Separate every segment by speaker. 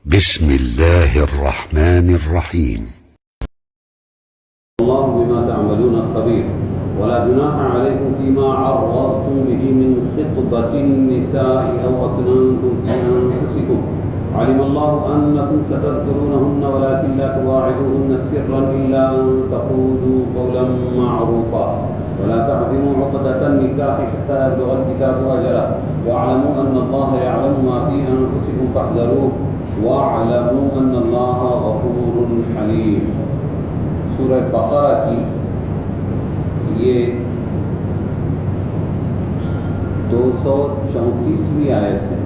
Speaker 1: بسم الله الرحمن الرحيم.
Speaker 2: الله بما تعملون خبير ولا جناح عليكم فيما عرضتم به من خطبة النساء أو أكننتم في أنفسكم علم الله أنكم ستذكرونهن ولكن لا تواعدوهن سرا إلا أن تقولوا قولا معروفا ولا تعزموا عقدة النكاح حتى يبلغ الكتاب أجله واعلموا أن الله يعلم ما في أنفسكم فاحذروه واعلموا أن الله غفور حليم. سورہ بقرہ کی یہ 234ویں آیت ہے،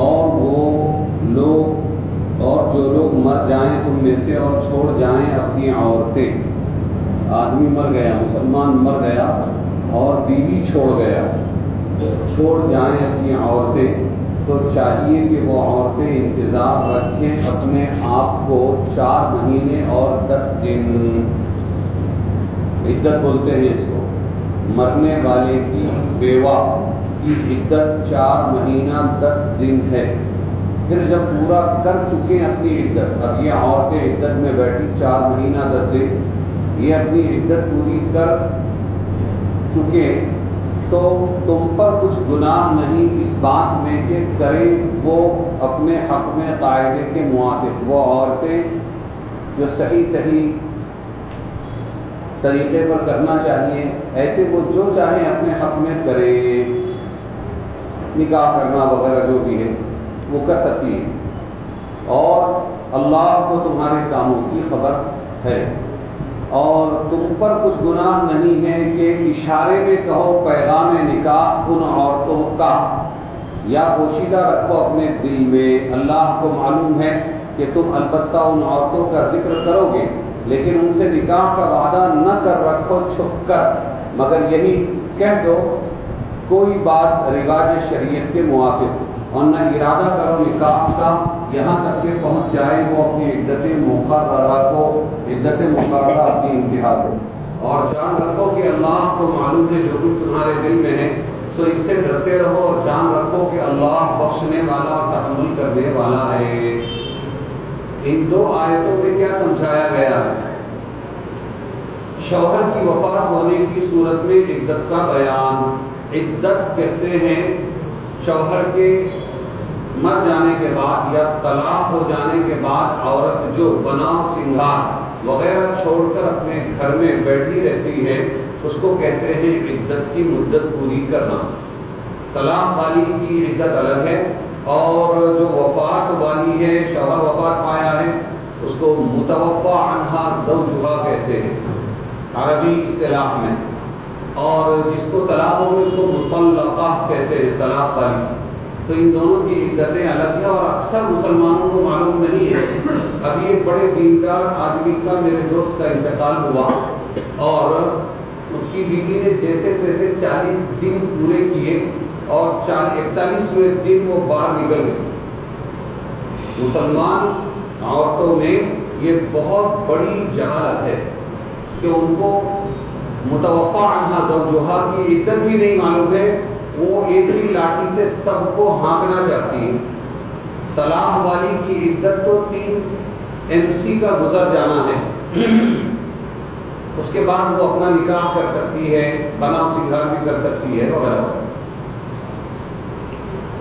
Speaker 2: اور وہ لوگ اور جو لوگ مر جائیں تم میں سے اور چھوڑ جائیں اپنی عورتیں، آدمی مر گیا، مسلمان مر گیا اور بیوی چھوڑ گیا، چھوڑ جائیں اپنی عورتیں، تو چاہیے کہ وہ عورتیں انتظار رکھیں اپنے آپ کو 4 مہینے اور 10 دن، عدت بولتے ہیں اس کو. مرنے والے کی بیوہ کی عدت 4 مہینہ 10 دن ہے. پھر جب پورا کر چکے اپنی عدت، اب یہ عورتیں عدت میں بیٹھی 4 مہینہ 10 دن، یہ اپنی عدت پوری کر چکے تو تم پر کچھ گناہ نہیں اس بات میں کہ کریں وہ اپنے حق میں قاعدے کے موافق، وہ عورتیں جو صحیح طریقے پر کرنا چاہیے ایسے وہ جو چاہیں اپنے حق میں کریں، نکاح کرنا وغیرہ جو بھی ہے وہ کر سکتی ہے، اور اللہ کو تمہارے کاموں کی خبر ہے، اور تم پر کچھ گناہ نہیں ہے کہ اشارے میں کہو پیغام نکاح ان عورتوں کا، یا پوشیدہ رکھو اپنے دل میں. اللہ کو معلوم ہے کہ تم البتہ ان عورتوں کا ذکر کرو گے، لیکن ان سے نکاح کا وعدہ نہ کر رکھو چھپ کر، مگر یہی کہہ دو کوئی بات رواج شریعت کے موافق، اور نہ ارادہ کرو نکاح کا یہاں تک کہ پہنچ جائے وہ اپنی عدت مقررہ اپنی انتہا کو. اور جان رکھو کہ اللہ کو معلوم ہے جو کچھ تمہارے دل میں ہے، سو اس سے ڈرتے رہو اور جان رکھو کہ اللہ بخشنے والا اور تحمل کرنے والا ہے. ان 2 آیتوں میں کیا سمجھایا گیا ہے؟ شوہر کی وفات ہونے کی صورت میں عدت کا بیان. عدت کہتے ہیں شوہر کے مر جانے کے بعد یا طلاق ہو جانے کے بعد عورت جو بناؤ سنگار وغیرہ چھوڑ کر اپنے گھر میں بیٹھی رہتی ہے اس کو کہتے ہیں عدت کی مدت پوری کرنا. طلاق والی کی عدت الگ ہے، اور جو وفات والی ہے، شوہر وفات پایا ہے، اس کو متوفی عنہا زوجہا کہتے ہیں عربی اصطلاح میں، اور جس کو طلاق ہوگی اس کو مطلقہ کہتے ہیں طلاق والی. تو ان دونوں کی عدتیں الگ ہیں اور اکثر مسلمانوں کو معلوم نہیں ہے. ابھی ایک بڑے دیندار آدمی کا، میرے دوست کا انتقال ہوا، اور اس کی بیوی نے جیسے تیسے 40 دن پورے کیے اور 41ویں دن وہ باہر نکل گئے. مسلمان عورتوں میں یہ بہت بڑی جہالت ہے کہ ان کو متوفی عنہا زوجہا کی عدت بھی نہیں معلوم ہے، وہ ایک ہی لاٹھی سے سب کو ہانکنا چاہتی ہے. طلاق والی کی عدت تو 3 MC کا گزر جانا ہے، اس کے بعد وہ اپنا نکاح کر سکتی ہے، بناؤ سنگار بھی کر سکتی ہے وغیرہ.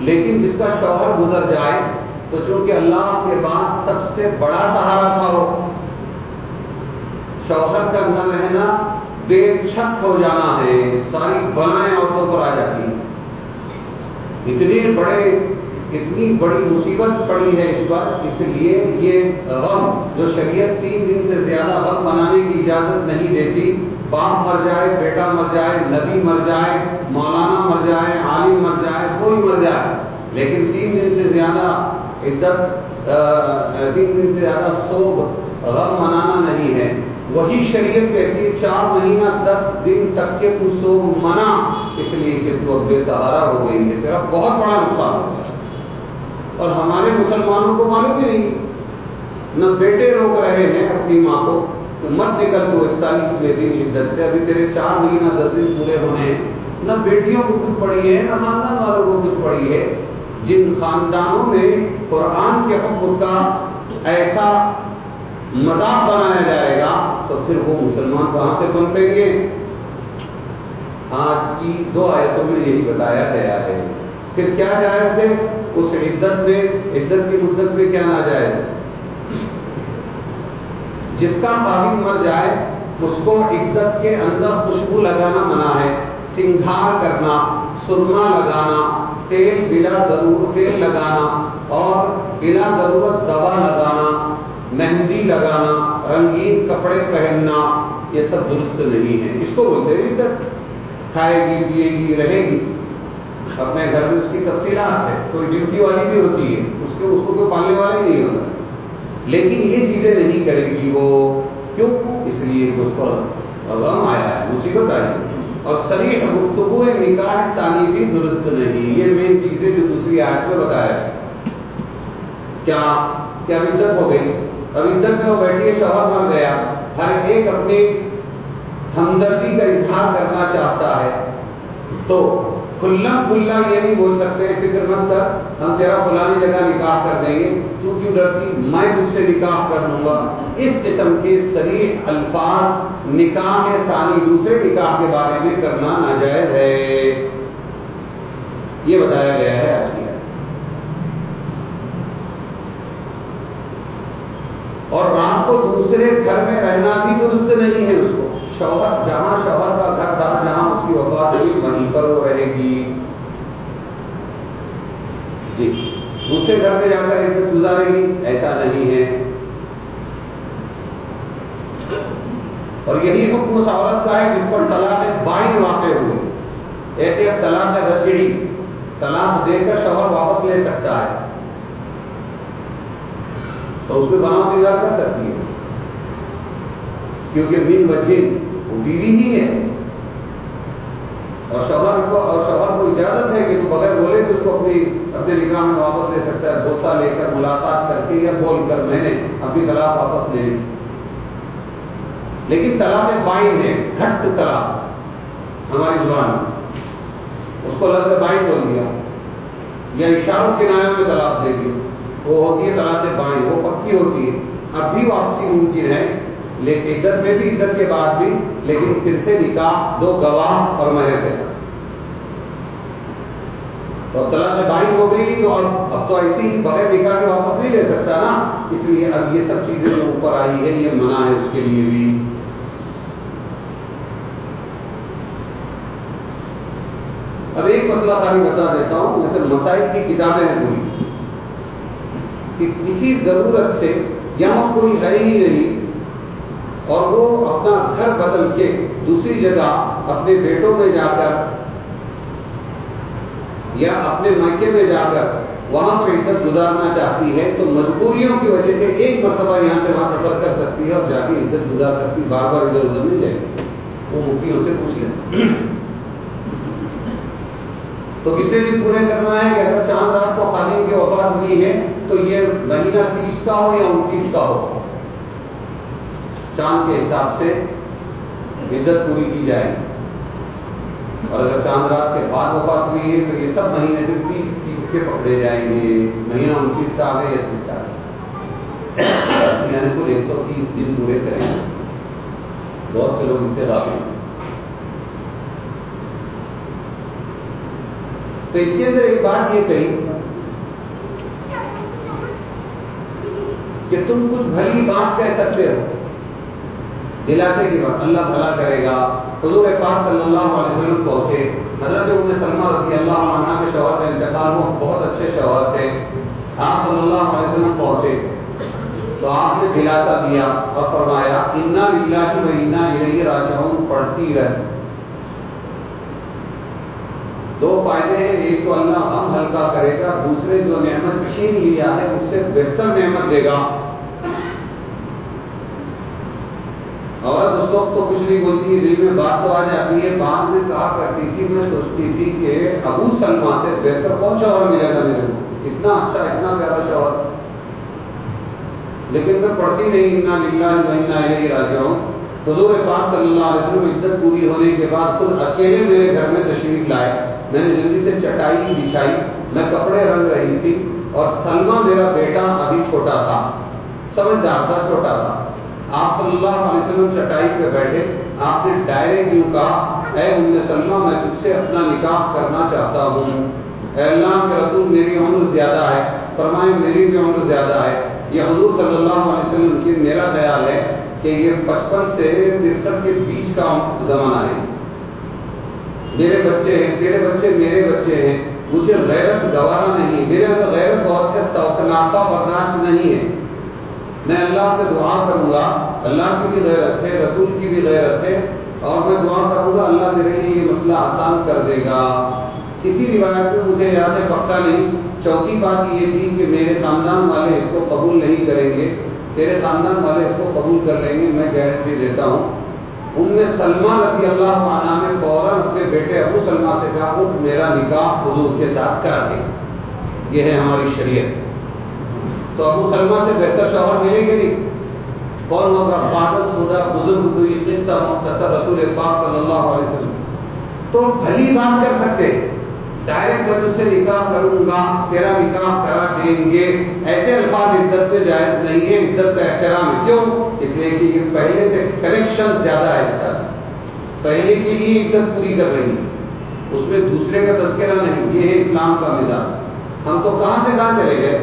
Speaker 2: لیکن جس کا شوہر گزر جائے تو چونکہ اللہ کے بعد سب سے بڑا سہارا تھا وہ، شوہر کا نہ رہنا بے چھت ہو جانا ہے، ساری بلائیں عورتوں پر آ جاتی ہیں. اتنی بڑی مصیبت پڑی ہے اس پر، اس لیے یہ غم جو شریعت 3 دن سے زیادہ غم منانے کی اجازت نہیں دیتی، باپ مر جائے، بیٹا مر جائے، نبی مر جائے، مولانا مر جائے، عالم مر جائے، کوئی مر جائے، لیکن 3 دن سے زیادہ عدت 3 دن سے زیادہ سوگ غم منانا نہیں ہے. وہی شریعت کہتی ہے 4 مہینہ 10 دن تک کے تو سوگ منا، اس لیے کہ تو اب بے سہارا ہو گئی ہے، تیرا بہت بڑا نقصان ہو گیا. اور ہمارے مسلمانوں کو معلوم ہی نہیں، نہ بیٹے روک رہے ہیں اپنی ماں کو کہ مت نکل تو 41ویں دن عدت سے، ابھی تیرے 4 مہینہ 10 دن پورے ہونے ہیں. نہ بیٹیوں کو کچھ پڑی ہے، نہ خاندان والوں کو کچھ پڑی ہے. جن خاندانوں میں قرآن کے حکم کا ایسا مذاق بنایا جائے گا تو پھر وہ مسلمان کہاں سے بن پائیں گے؟ آج کی 2 آیتوں میں یہی بتایا گیا ہے۔ پھر کیا جائز ہے اس عدت میں، عدت کی مدت میں کیا ناجائز ہے؟ جس کا خاوند مر جائے اس کو عدت کے اندر خوشبو لگانا منع ہے، سنگھار کرنا، سرما لگانا، تیل بلا ضرورت تیل لگانا اور بلا ضرورت دوا لگانا، مہندی لگانا، رنگین کپڑے پہننا، یہ سب درست نہیں ہے۔ اس کو بولتے ہیں عدت۔ کھائے گی، پیے گی، رہے گی، اپنے گھر میں اس کی تفصیلات ہے، کوئی ڈیوٹی والی بھی ہوتی ہے، اس کو کوئی پالنے والا نہیں ہوتا، لیکن یہ چیزیں نہیں کرے گی وہ۔ کیوں؟ اس لیے کہ اس پر غم آیا ہے، مصیبت آئی ہے۔ اور صریح گفتگو نکاح ثانی بھی درست نہیں۔ یہ مین چیزیں جو دوسری آیت میں بتایا ہے۔ کیا عدت ہو گئی؟ اب عدت میں وہ بیٹھی ہے، شوہر مر گیا، ہر ایک اپنی ہمدردی کا اظہار کرنا چاہتا ہے تو کھلا یہ نہیں بول سکتے فکر مت کر، ہم تیرا فلانی جگہ نکاح کر دیں گے، تو کیوں ڈرتی، میں تجھ سے نکاح کر لوں گا۔ اس قسم کے صریح الفاظ نکاح ثانی دوسرے نکاح کے بارے میں کرنا ناجائز ہے، یہ بتایا گیا ہے آج کی۔ اور رات کو دوسرے گھر میں رہنا بھی درست نہیں ہے اس کو۔ شوہر جہاں شوہر کا گھر تھا، جہاں اس کی وفات ہوئی، وہیں پر وہ رہے گی جی، دوسرے گھر میں جا کر عدت گزارے گی، ایسا نہیں ہے۔ اور یہی حکم اس عورت کا ہے جس پر طلاق بائن واقع ہوئی، ایک طلاق رجعی، طلاق دے کر شوہر واپس لے سکتا ہے تو اس میں بنا سنگار کر سکتی ہے، کیونکہ من وجہ وہ بیوی ہی ہے، اور شوہر کو اجازت ہے کہ تو بغیر بولے کہ اس کو اپنے نکاح میں واپس لے سکتا ہے، بوسہ لے کر، ملاقات کر کے یا بول کر میں نے اپنی طلاق واپس لے لی۔ لیکن طلاق بائن ہے، گھٹ طلاق ہماری زبان میں، اس کو لفظ بائن بول دیا یا اشاروں کنایوں میں طلاق دے دی، وہ ہوتی ہے طلاق بائن، وہ پکی ہوتی ہے، اب بھی واپسی ممکن ہے، لیکن عدت میں بھی، عدت کے بعد بھی، لیکن پھر سے نکاح 2 گواہ اور مہر کے ساتھ۔ تو طلاق بائن ہو گئی تو اب تو ایسے ہی بغیر نکاح کے واپس نہیں لے سکتا نا، اس لیے اب یہ سب چیزیں جو اوپر آئی ہے یہ منع ہے اس کے لیے بھی۔ اب ایک مسئلہ خالی بتا دیتا ہوں، جیسے مسائل کی کتابیں ہیں پوری، کہ کسی ضرورت سے یہاں کوئی ہے ہی نہیں اور وہ اپنا گھر بدل کے دوسری جگہ اپنے بیٹوں میں جا کر یا اپنے مائکے میں جا کر وہاں پر عدت گزارنا چاہتی ہے تو مجبوریوں کی وجہ سے ایک مرتبہ یہاں سے وہاں سفر کر سکتی ہے اور جا کے عدت گزار سکتی ہے، بار بار ادھر ادھر نہیں جائے گی، وہ مفتیوں سے پوچھ لیں۔ تو کتنے دن پورے کرنا ہے کہ اگر چاند رات کو خادم کی وفات ہوئی ہے تو یہ مہینہ 30 کا ہو یا 29 کا ہو، چاند کے حساب سے عدت پوری کی جائے گی، اور اگر چاند رات کے بعد وفات ہوئی ہے تو یہ سب مہینے پھر 30 کے پکڑے جائیں گے، مہینہ 29 کا آگے یا 30 کا آگے، یعنی کل 130 دن پورے کریں۔ بہت سے لوگ اس سے غافل ہیں۔ تو اس کے اندر ایک بات یہ کہی کہ تم کچھ بھلی بات کہہ سکتے ہو، دلاسے کی بات، اللہ بھلا کرے گا۔ حضور پاک صلی اللہ علیہ وسلم پہنچے، حضرت ام سلمہ رضی اللہ عنہا کے شوہر کا انتقال ہوا، بہت اچھے شوہر تھے، آپ صلی اللہ علیہ وسلم پہنچے تو آپ نے دلاسا دیا اور فرمایا انا للہ و انا الیہ راجعون پڑھتی رہ۔ 2 فائدے ہیں، ایک تو اللہ غم ہلکا کرے گا، دوسرے جو نعمت چھین لیا ہے اس سے بہتر نعمت دے گا۔ عورت اس وقت تو کچھ نہیں بولتی ہے، دل میں بات تو آ جاتی ہے، بعد میں کہا کرتی تھی میں سوچتی تھی کہ ابو سلمہ سے بہتر کون شوہر ملے گا میرے کو، اتنا اچھا اتنا پیارا شوہر، لیکن میں پڑھتی نہیں انا للہ و انا الیہ راجعون۔ حضور پاک صلی اللہ علیہ وسلم عدت پوری ہونے کے بعد خود اکیلے میرے گھر میں تشریف لائے، میں نے جلدی سے چٹائی بچھائی، میں کپڑے رنگ رہی تھی اور سلمہ میرا بیٹا ابھی چھوٹا تھا، سمجھدار تھا، چھوٹا تھا۔ آپ صلی اللہ علیہ وسلم چٹائی پہ بیٹھے، آپ نے ڈائریکٹ یوں کہا، اے ام سلمہ میں تجھ سے اپنا نکاح کرنا چاہتا ہوں۔ اے اللہ کے رسول میری عمر زیادہ ہے، فرمائے میری بھی عمر زیادہ ہے۔ یہ حضور صلی اللہ علیہ وسلم کی میرا خیال ہے کہ یہ 55 سے 63 کے بیچ کا زمانہ ہے۔ میرے بچے ہیں، تیرے بچے میرے بچے ہیں، مجھے غیرت گوارا نہیں، میرے اندر غیرت بہت ہے، سوکناتا برداشت نہیں ہے۔ میں اللہ سے دعا کروں گا، اللہ کی بھی غیرت ہے، رسول کی بھی غیرت ہے، اور میں دعا کروں گا اللہ میرے لیے یہ مسئلہ آسان کر دے گا۔ کسی روایت میں مجھے یاد ہے، پکا نہیں۔ چوتھی بات یہ تھی کہ میرے خاندان والے اس کو قبول نہیں کریں گے، تیرے خاندان والے اس کو قبول کر لیں گے، میں گارنٹی دیتا ہوں۔ ام سلمہ رضی اللہ عنہا نے فوراً اپنے بیٹے ابو سلمہ سے کہا، اٹھ میرا نکاح حضور کے ساتھ کرا دے، یہ ہے ہماری شریعت۔ تو ابو سلمہ سے بہتر شوہر ملے گی نہیں؟ کون ہوگا؟ فاحش ہوگا، بزرگ ہوئی، قصہ مختصر رسول پاک صلی اللہ علیہ وسلم۔ تو بھلی بات کر سکتے، ڈائریکٹ میں تجھ سے نکاح کروں گا، تیرا نکاح کرا دیں گے، ایسے الفاظ عدت پہ جائز نہیں ہے۔ عدت کا احترام ہے، کیوں؟ اس لیے کہ یہ پہلے سے کنیکشن زیادہ ہے، اس کا پہلے کے لیے عدت پوری کر رہی ہے، اس میں دوسرے کا تذکرہ نہیں۔ یہ ہے اسلام کا مزاج۔ ہم تو کہاں سے کہاں چلے گئے،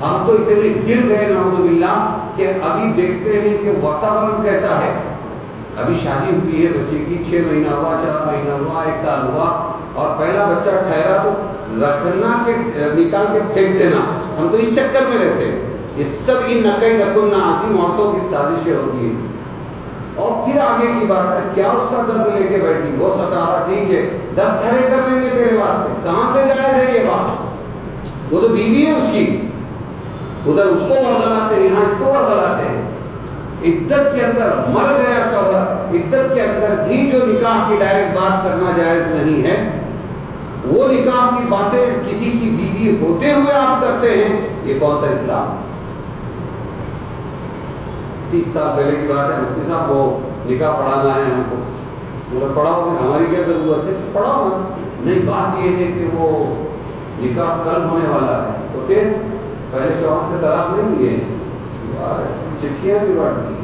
Speaker 2: ہم تو اتنے گر گئے نعوذ باللہ کہ ابھی دیکھتے ہیں کہ واتاورن کیسا ہے۔ ابھی شادی ہوئی ہے بچے کی، 6 مہینہ ہوا، 4 مہینہ ہوا، 1 سال ہوا، اور پہلا بچہ ٹھہرا تو رکھنا کے نکال کے پھینک دینا۔ ہم تو اس چکر میں رہتے ہیں۔ یہ سب ان نقیدتن عظیم عورتوں کی سازشیں ہوتی ہیں۔ اور پھر آگے کی بات ہے، کیا اس کا درد لے کے بیٹھی، وہ 17 ٹھیک ہے، 10 گھرے کر لیں گے تیرے واسطے، کہاں سے جائز ہے یہ بات؟ وہ تو بیوی ہے اس کی، ادھر اس کو ورغلاتے ہیں، یہاں اس کو ورغلاتے ہیں۔ عدت کے اندر مر گیا شوہر، عدت کے اندر بھی جو نکاح کی ڈائریکٹ بات کرنا جائز نہیں ہے، وہ نکاح کی باتیں کسی کی بیوی ہوتے ہوئے آپ کرتے ہیں، یہ کون سا اسلام؟ 30 سال پہلے کی بات ہے، مفتی صاحب وہ نکاح پڑھانا ہے ہم کو، بولا پڑھاؤ گے، ہماری کیا ضرورت ہے، پڑھاؤ نا۔ نہیں، بات یہ ہے کہ وہ نکاح کل ہونے والا ہے، تو پھر پہلے شوہر سے طلاق نہیں لیے، چٹھیاں بھی بانٹ دی،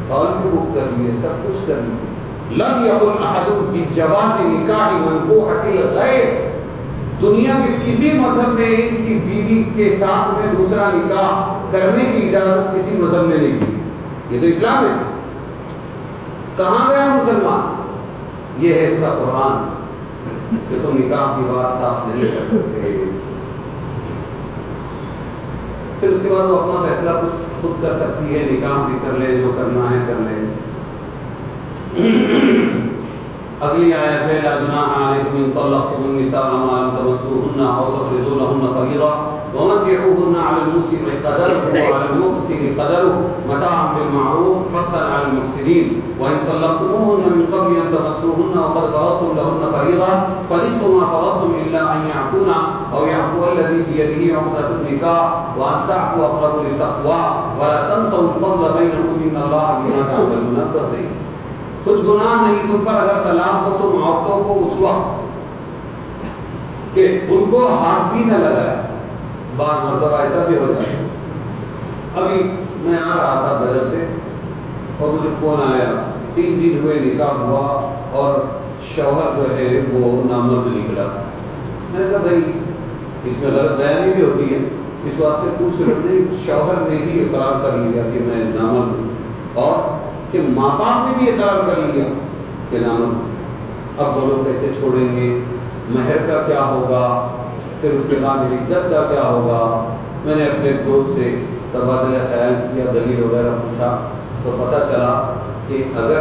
Speaker 2: کال بھی بک کر لیے، سب کچھ کر لیے۔ لم یقل احد بجواز نکاح منکوحۃ الغیر، دنیا کے کسی مذہب میں ایک کی بیوی کے ساتھ میں دوسرا نکاح کرنے کی اجازت کسی مذہب نے نہیں دی۔ یہ تو اسلام ہے۔ کہاں گیا مسلمان؟ یہ ہے اس کا قرآن کہ تم نکاح کی بات صاف نہیں کر سکتے۔ پھر اس کے بعد وہ اپنا فیصلہ خود کر سکتی ہے، نکاح بھی کر لے، جو کرنا ہے کر لے۔ اگلی آیت ہے، لا جناح علیکم ان طلقتم النساء ما لم تمسوهن او تفرضوا لهن فريضة ومتعوهن على الموسع قدره وعلى المقتر قدره متاعا بالمعروف حقا على المحسنين وان طلقتموهن من قبل ان تمسوهن وقد فرضتم لهن فريضة فنصف ما فرضتم الا ان يعفون او يعفو الذي بيده عقدة النكاح وان تعفوا اقرب للتقوى ولا تنسوا الفضل بينكم ان الله بما تعملون بصير۔ کچھ گناہ نہیں تم پر اگر طلاق دو تم عورتوں کو اس وقت کہ ان کو ہاتھ بھی نہ لگایا، بعض مرتبہ ایسا بھی ہو جاتا ہے۔ ابھی میں آ رہا تھا بدر سے اور مجھے فون آیا، 3 دن ہوئے نکاح ہوا اور شوہر جو ہے وہ نامرد نکلا۔ میں نے کہا بھائی اس میں غلط بیانی بھی ہوتی ہے، اس واسطے پوچھ رہے شوہر نے بھی اقرار کر لیا کہ میں نامرد ہوں اور کہ ماں باپ نے بھی اقرار کر لیا کہ نامرد، اب دونوں کیسے چھوڑیں گے، مہر کا کیا ہوگا، پھر اس کے بعد عدت کا کیا ہوگا۔ میں نے اپنے دوست سے تبادلہ خیال کیا، دلیل وغیرہ پوچھا تو پتہ چلا کہ اگر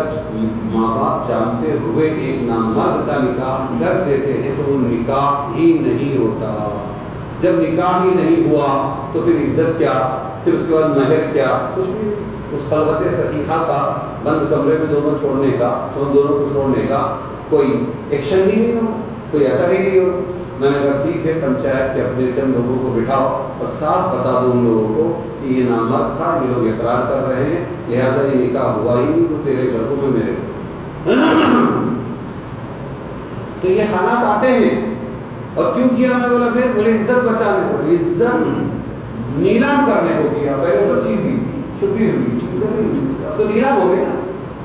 Speaker 2: ماں باپ جانتے ہوئے ایک نامرد کا نکاح کر دیتے ہیں تو وہ نکاح ہی نہیں ہوتا۔ جب نکاح ہی نہیں ہوا تو پھر عدت کیا، پھر اس کے بعد مہر کیا، کچھ بھی نہیں۔ اس خلوت صحیحہ کا بند کمرے میں دونوں کو چھوڑنے کا کوئی ایکشن بھی نہیں ہو، کوئی اثر ہی نہیں ہو۔ میں نے کہا ٹھیک ہے، پنچایت کے اپنے چند لوگوں کو بٹھاؤ اور صاف بتا دو ان لوگوں کو کہ یہ نامرد تھا، یہ لوگ اقرار کر رہے ہیں، لہٰذا یہ نکاح ہوا ہی نہیں، تو تیرے گھروں میں میرے تو یہ حالات آتے ہیں۔ اور کیوں کیا میں بولا پھر بولے عزت بچانے کو، عزت نیلام کرنے کو کیا. پہلے تو چیز بھی چھپی ہوئی، اب تو نیلام ہو گئے نا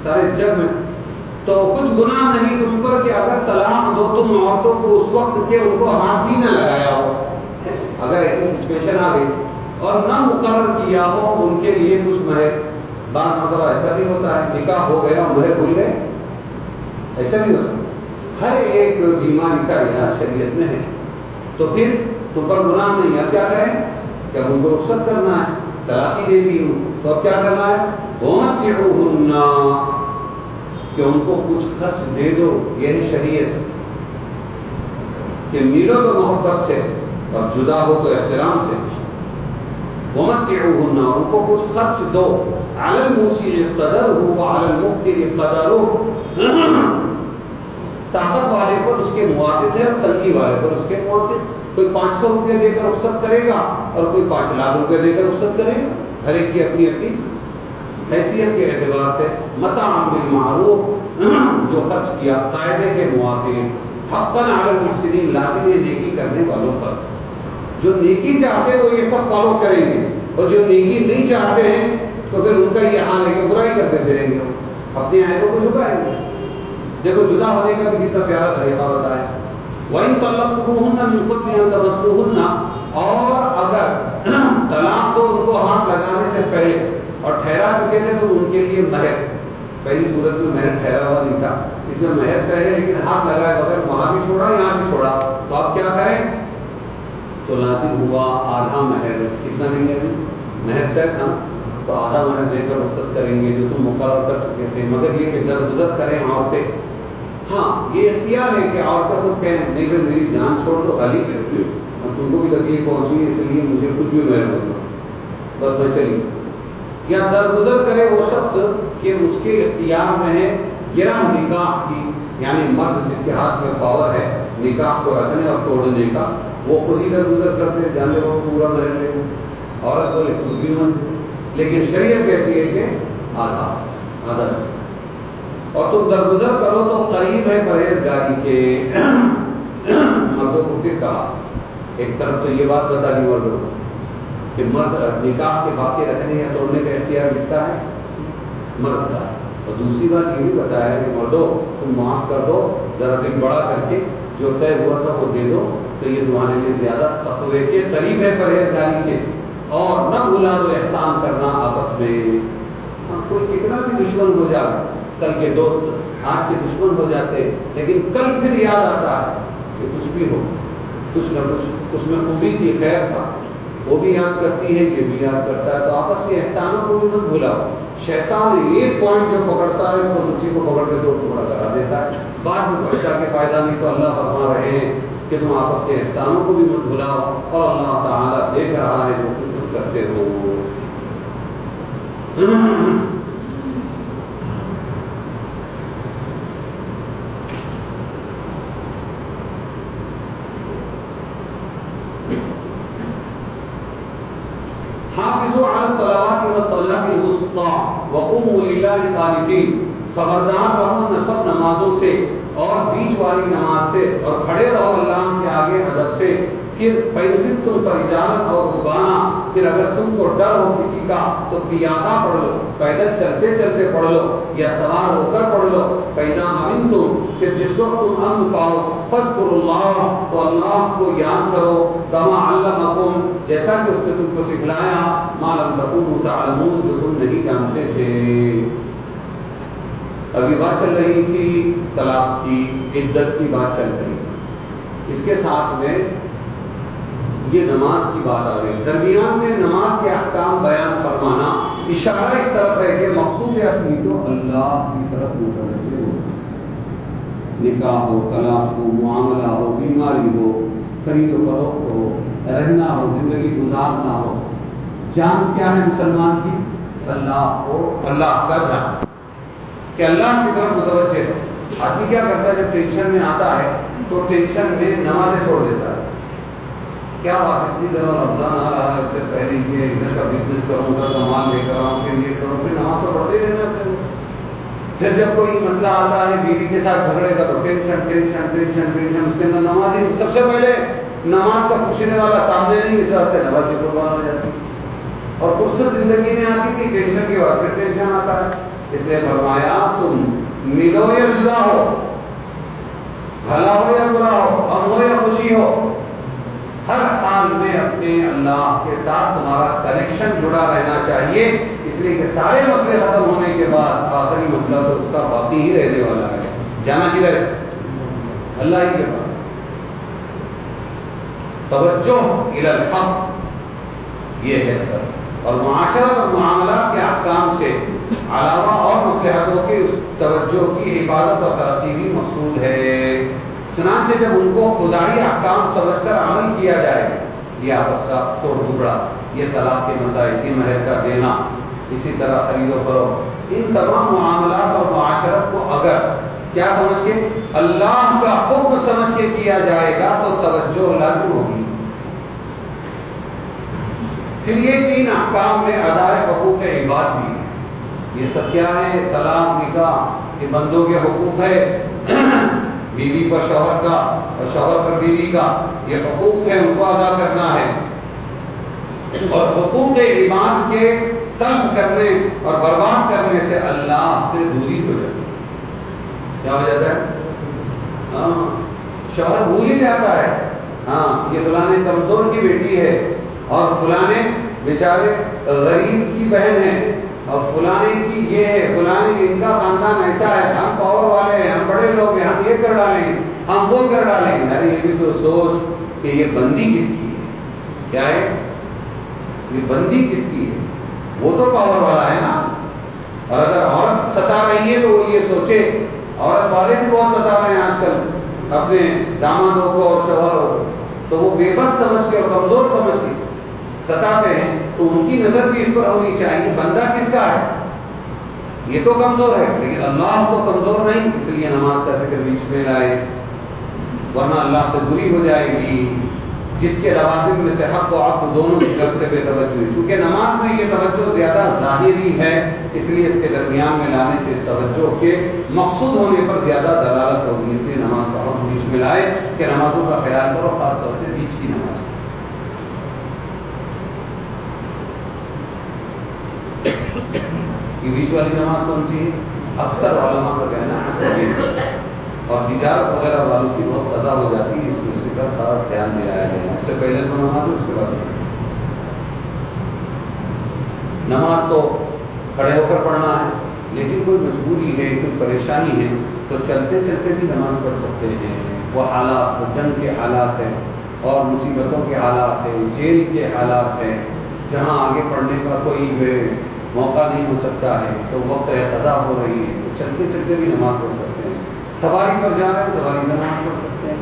Speaker 2: سارے جگ میں. تو کچھ گناہ نہیں تم پر کہ اگر طلاق دو تم عورتوں کو اس وقت کے ان کو ہاتھ بھی نہ لگایا ہو، اگر ایسی سچویشن آ گئی اور نہ مقرر کیا ہو ان کے لیے کچھ مہر. بعض مرتبہ ایسا بھی ہوتا ہے نکاح ہو گیا مہر بھول گئے، ایسا بھی ہوتا ہے. ہر ایک بیماری کا علاج شریعت میں ہے. تو پھر تم پر گناہ نہیں. اب کیا کریں کہ اب ان کو رخصت کرنا ہے، طلاق ہی دے دی ہوں تو اب کیا کرنا ہے؟ وَمَتِّعُوهُنَّ کہ ان کو کچھ خرچ دے دو. یہ ہے شریعت کہ ملو تو محبت سے اور جدا ہو تو احترام سے. وَمَتِّعُوهُنَّ ان کو کچھ خرچ دو. عَلَى الْمُوسِعِ قَدَرُهُ وَعَلَى الْمُقْتِرِ قَدَرُهُ طاقت والے پر اس کے موافق ہے اور تنگی والے پر اس کے موافق. کوئی 500 روپے دے کر رخصت کرے گا اور کوئی 5 لاکھ روپے دے کر رخصت کرے گا. ہر ایک کی اپنی اپنی حیثیت کے اعتبار سے. متاعا بالمعروف جو خرچ کیا قاعدے کے موافق. حقا علی المحسنین لازم ہے نیکی کرنے والوں پر. جو نیکی چاہتے ہیں وہ یہ سب فالو کریں گے، اور جو نیکی نہیں چاہتے ہیں تو پھر ان کا یہ حال ہے کہ برائی کرتے پھریں گے، اپنے عیبوں کو چھپائیں گے. دیکھو جدا ہونے کا بھی کتنا پیارا طریقہ بتایا. وَإِن طَلَّقْتُمُوهُنَّ مِن قَبْلِ أَن تَمَسُّوهُنَّ اور اگر طلاق دو ان کو ہاتھ لگانے سے پہلے اور ٹھہرا چکے تھے تو ان کے لیے مہر. پہلی صورت میں مہر ٹھہرا ہوا نہیں تھا، اس میں مہر طے ہے لیکن ہاتھ لگائے بغیر وہاں بھی چھوڑا یہاں بھی چھوڑا. تو آپ کیا کریں؟ تو لازم ہوا آدھا مہر. کتنا دیں گے؟ مہر طے تھا تو آدھا مہر دے کر رخصت کریں گے جو تم مقرر کر چکے تھے. مگر یہ کہ زر کریں عورتیں. ہاں یہ اختیار ہے کہ عورتیں خود کہیں نہیں بھائی میری جان چھوڑ دو خالی اور تم کو بھی تکلیف پہنچی ہے اس لیے مجھے کچھ بھی مہر ہوگا بس میں چلی. یا درگزر کرے وہ شخص کہ اس کے اختیار میں ہے گرہ نکاح کی، یعنی مرد جس کے ہاتھ میں پاور ہے نکاح کو رکھنے اور توڑنے کا، وہ خود ہی درگزر کرتے جانے وہ پورا مہر لے. عورت بولے کچھ بھی مت، لیکن شریعت کہتی ہے کہ آدھا آدھا. اور تم درگزر کرو تو قریب ہے پرہیزگاری کے. مردوں کو پھر کہا ایک طرف تو یہ بات بتا دی مردوں کہ مرد نکاح کے باقی رکھنے یا توڑنے کا اختیار کس کا ہے؟ مرد کا. اور دوسری بات یہ بھی بتایا کہ مردوں تم معاف کر دو، ذرا دل بڑا کر کے جو طے ہوا تھا وہ دے دو تو یہ تمہارے لیے زیادہ تقوی کے قریب ہے پرہیزگاری کے. اور نہ بھولا دو احسان کرنا آپس میں. کوئی کتنا بھی دشمن ہو جائے، کل کے دوست آج کے دشمن ہو جاتے لیکن کل پھر یاد آتا ہے کہ کچھ بھی ہو کچھ نہ کچھ اس میں خوبی تھی، خیر تھا، وہ بھی یاد کرتی ہے یہ بھی یاد کرتا ہے. تو آپس کے احسانوں کو بھی مت بھلاؤ. شیطان ایک پوائنٹ جو پکڑتا ہے وہ اسی کو پکڑ کے دو ٹکڑا کرا دیتا ہے. بعد میں بچتا کے فائدہ نہیں. تو اللہ فرما رہے ہیں کہ تم آپس کے احسانوں کو بھی مت بھلاؤ اور اللہ تعالیٰ دیکھ رہا ہے جو کچھ کرتے ہو. حافظوا علی الصلوات والصلاۃ الوسطی وقوموا للہ قانتین. خبردار رہو سب نمازوں سے اور بیچ والی نماز سے، اور کھڑے رہو اللہ کے آگے ادب سے. پھر فَإِنْ خِفْتُمْ فَرِجَالًا أَوْ رُكْبَانًا پھر اگر تم کو ڈر ہو کسی کا تو پیادہ پڑھ لو، پیدل چلتے چلتے پڑھ لو یا سوار ہو کر پڑھ لو. فَإِذَا أَمِنْتُمْ پھر جس وقت تم امن پاؤ فاذکروا اللہ تو اللہ کو یاد کرو. کما علمکم جیسا کہ اس نے تم کو سکھلایا، ما لم تکونوا تعلمون جو تم نہیں جانتے تھے. ابھی بات چل رہی تھی طلاق کی، عدت کی بات چل رہی تھی، اس کے ساتھ میں یہ نماز کی بات آ گئی. درمیان میں نماز کے احکام بیان فرمانا اشارہ اس طرف ہے کہ مقصود اصلی تو اللہ کی طرف متوجہ ہو. نکاح ہو، طلاق ہو، معاملہ ہو، بیماری ہو، خرید و فروخت ہو، رہنا ہو، زندگی گزارنا ہو، جان کیا ہے مسلمان کی؟ اللہ ہو، اللہ کا جان کہ اللہ کی طرف متوجہ ہو. آدمی کیا کرتا ہے جب ٹینشن میں آتا ہے تو ٹینشن میں نمازیں چھوڑ دیتا ہے. کیا بات اتنی دنوں رمضان آ رہا ہے، اس سے پہلے یہ ادھر کا بزنس کروں، ادھر کا مال لے کر آؤں، پھر یہ کروں، پھر نماز تو پڑھتے ہی رہنا. پھر جب کوئی مسئلہ آتا ہے بیوی کے ساتھ جھگڑے کا تو ٹینشن ٹینشن ٹینشن ٹینشن، اس کے اندر نماز ہی سب سے پہلے نماز کا پوچھنے والا سامنے نہیں، اس واسطے نماز سے قربان ہو جاتی اور فرصت زندگی میں آتی نہیں، ٹینشن کے بعد پھر ٹینشن آتا ہے۔ اس لیے فرمایا تم ملو یا جدا ہو، بھلا ہو یا برا ہو، غم ہو یا خوشی ہو، ہر حال میں اپنے اللہ کے ساتھ تمہارا کنیکشن جڑا رہنا چاہیے، اس لیے کہ سارے مسئلے ختم ہونے کے بعد آخری مسئلہ تو اس کا باقی ہی رہنے والا ہے، جانا کدھر ہے؟ اللہ ہی کے پاس۔ توجہ الی الحق یہ ہے اصل، اور معاشرت اور معاملات کے احکام سے علاوہ اور مصلحتوں کے اس توجہ کی حفاظت اور ترقی بھی مقصود ہے۔ چنانچہ جب ان کو خدائی احکام سمجھ کر عمل کیا جائے، یہ آپس کا توڑ ٹکڑا، یہ طلاق کے مسائل، یہ مہر کا دینا، اسی طرح خرید و فروخت، ان تمام معاملات اور معاشرت کو اگر کیا سمجھ کے اللہ کا حکم سمجھ کے کیا جائے گا تو توجہ لازم ہوگی۔ پھر یہ تین احکام میں ادائے حقوق عباد بھی ہے۔ یہ سب کیا ہے؟ طلاق، نکاح، یہ بندوں کے حقوق ہے، بیوی پر شوہر کا اور شوہر پر بیوی کا، یہ حقوق ہے، ان کو ادا کرنا ہے۔ اور حقوق عباد کے تلف کرنے اور برباد کرنے سے اللہ سے دوری ہو جاتی ہے۔ کیا ہو جاتا ہے؟ ہاں، شوہر بھول ہی جاتا ہے، ہاں یہ فلانے کمزور کی بیٹی ہے، اور فلانے بیچارے غریب کی بہن ہے، اور فلانے کی یہ ہے، فلانے ان کا خاندان ایسا ہے، ہم پاور والے ہیں، ہم بڑے لوگ ہیں، ہم یہ کر ڈالیں گے، ہم وہ کر ڈالیں گے۔ ارے یہ بھی تو سوچ کہ یہ بندی کس کی ہے؟ کیا ہے یہ بندی کس کی ہے؟ وہ تو پاور والا ہے نا۔ اور اگر عورت ستا رہی ہے تو وہ یہ سوچے، عورت والے بھی بہت ستا رہے ہیں آج کل اپنے دامادوں کو اور شوہروں کو، تو وہ بے بس سمجھ کے اور کمزور سمجھ کے ستاتے ہیں، تو ان کی نظر بھی اس پر ہونی چاہیے بندہ کس کا ہے، یہ تو کمزور ہے لیکن اللہ تو کمزور نہیں، اس لیے نماز کا ذکر بیچ میں لائے، ورنہ اللہ سے دوری ہو جائے گی۔ جس کے لوازم میں سے حق و عقد دونوں کی طرف سے بے توجہ ہے، چونکہ نماز میں یہ توجہ زیادہ ظاہری ہے، اس لیے اس کے درمیان میں لانے سے اس توجہ کے مقصود ہونے پر زیادہ دلالت ہوگی، اس لیے نماز کا حکم بیچ میں لائے کہ نمازوں کا خیال کرو، خاص طور سے بیچ کی نماز۔ یہ بیچ والی نماز کون سی ہے؟ اکثر علماء کا کہنا ہے عصر ہے، اور تجارت وغیرہ والوں کی بہت قضا ہو جاتی ہے، اس میں اس کا خاص دھیان دلایا گیا۔ اس سے پہلے تو نماز ہے، اس کے بعد نماز تو کھڑے ہو کر پڑھنا ہے، لیکن کوئی مجبوری ہے، کوئی پریشانی ہے تو چلتے چلتے بھی نماز پڑھ سکتے ہیں۔ وہ حالات، وہ جنگ کے حالات ہیں اور مصیبتوں کے حالات ہیں، جیل کے حالات ہیں، جہاں آگے پڑھنے کا کوئی موقع نہیں ہو سکتا ہے، تو وقت قضا ہو رہی ہے، تو چلتے چلتے بھی نماز پڑھ سکتے ہیں۔ سواری پر جا رہے ہیں، سواری میں نماز پڑھ سکتے ہیں۔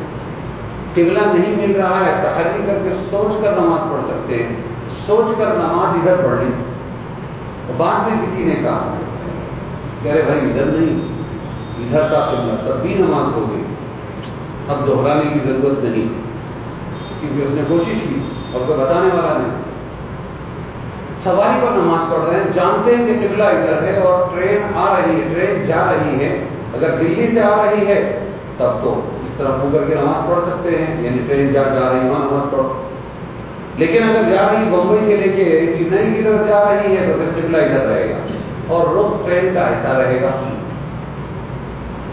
Speaker 2: قبلہ نہیں مل رہا ہے، تحری کر کے سوچ کر نماز پڑھ سکتے ہیں، سوچ کر نماز ادھر پڑھ لیں۔ تو بعد میں کسی نے کہا کہ ارے بھائی ادھر نہیں، ادھر کا قبلہ، تب بھی نماز ہو گئی، اب دہرانے کی ضرورت نہیں، کیونکہ اس نے کوشش کی اور کوئی بتانے والا نہیں۔ سواری پر نماز پڑھ رہے ہیں، جانتے ہیں کہ قبلہ ادھر ہے اور ٹرین آ رہی ہے، ٹرین جا رہی ہے، اگر دلی سے آ رہی ہے تب تو اس طرح ہو کر کے نماز پڑھ سکتے ہیں، یعنی ٹرین جا رہی ہے وہاں نماز پڑھو۔ لیکن اگر جا رہی بمبئی سے لے کے چنئی کی طرف جا رہی ہے تو پھر قبلہ ادھر رہے گا اور رخ ٹرین کا ایسا رہے گا،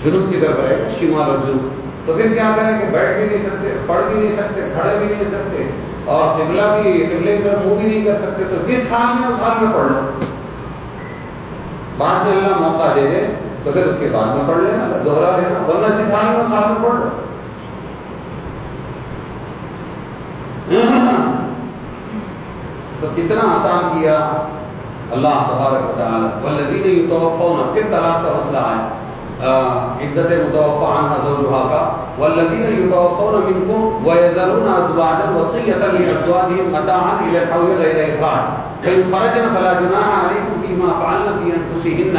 Speaker 2: جنوب کی طرف رہے گا، شمال اور جنوب۔ تو پھر کیا کریں کہ بیٹھ بھی نہیں سکتے، پڑھ بھی نہیں سکتے، کھڑے بھی نہیں سکتے، اور قبلہ بھی قبلے کی طرف منہ بھی نہیں کر سکتے، تو جس حال میں اس حال میں پڑھ لو، بعد میں اللہ موقع دے دے تو پھر اس کے بعد میں پڑھ لینا، دوہرا لینا، ورنہ جس حال میں اس حال میں پڑھ لو۔ تو کتنا آسان کیا اللہ تبارک و تعالی۔ والذین یتوفون، پھر طلاق کا مسئلہ ہے، عدت متوفى عنها زوجها کا، والذین یتوفون منکم ویذرون ازواجا وصیۃ لازواجهم متاعا الی الحول غیر اخراج فإن خرجن فلا جناح علیکم فیما فعلن فی انفسهن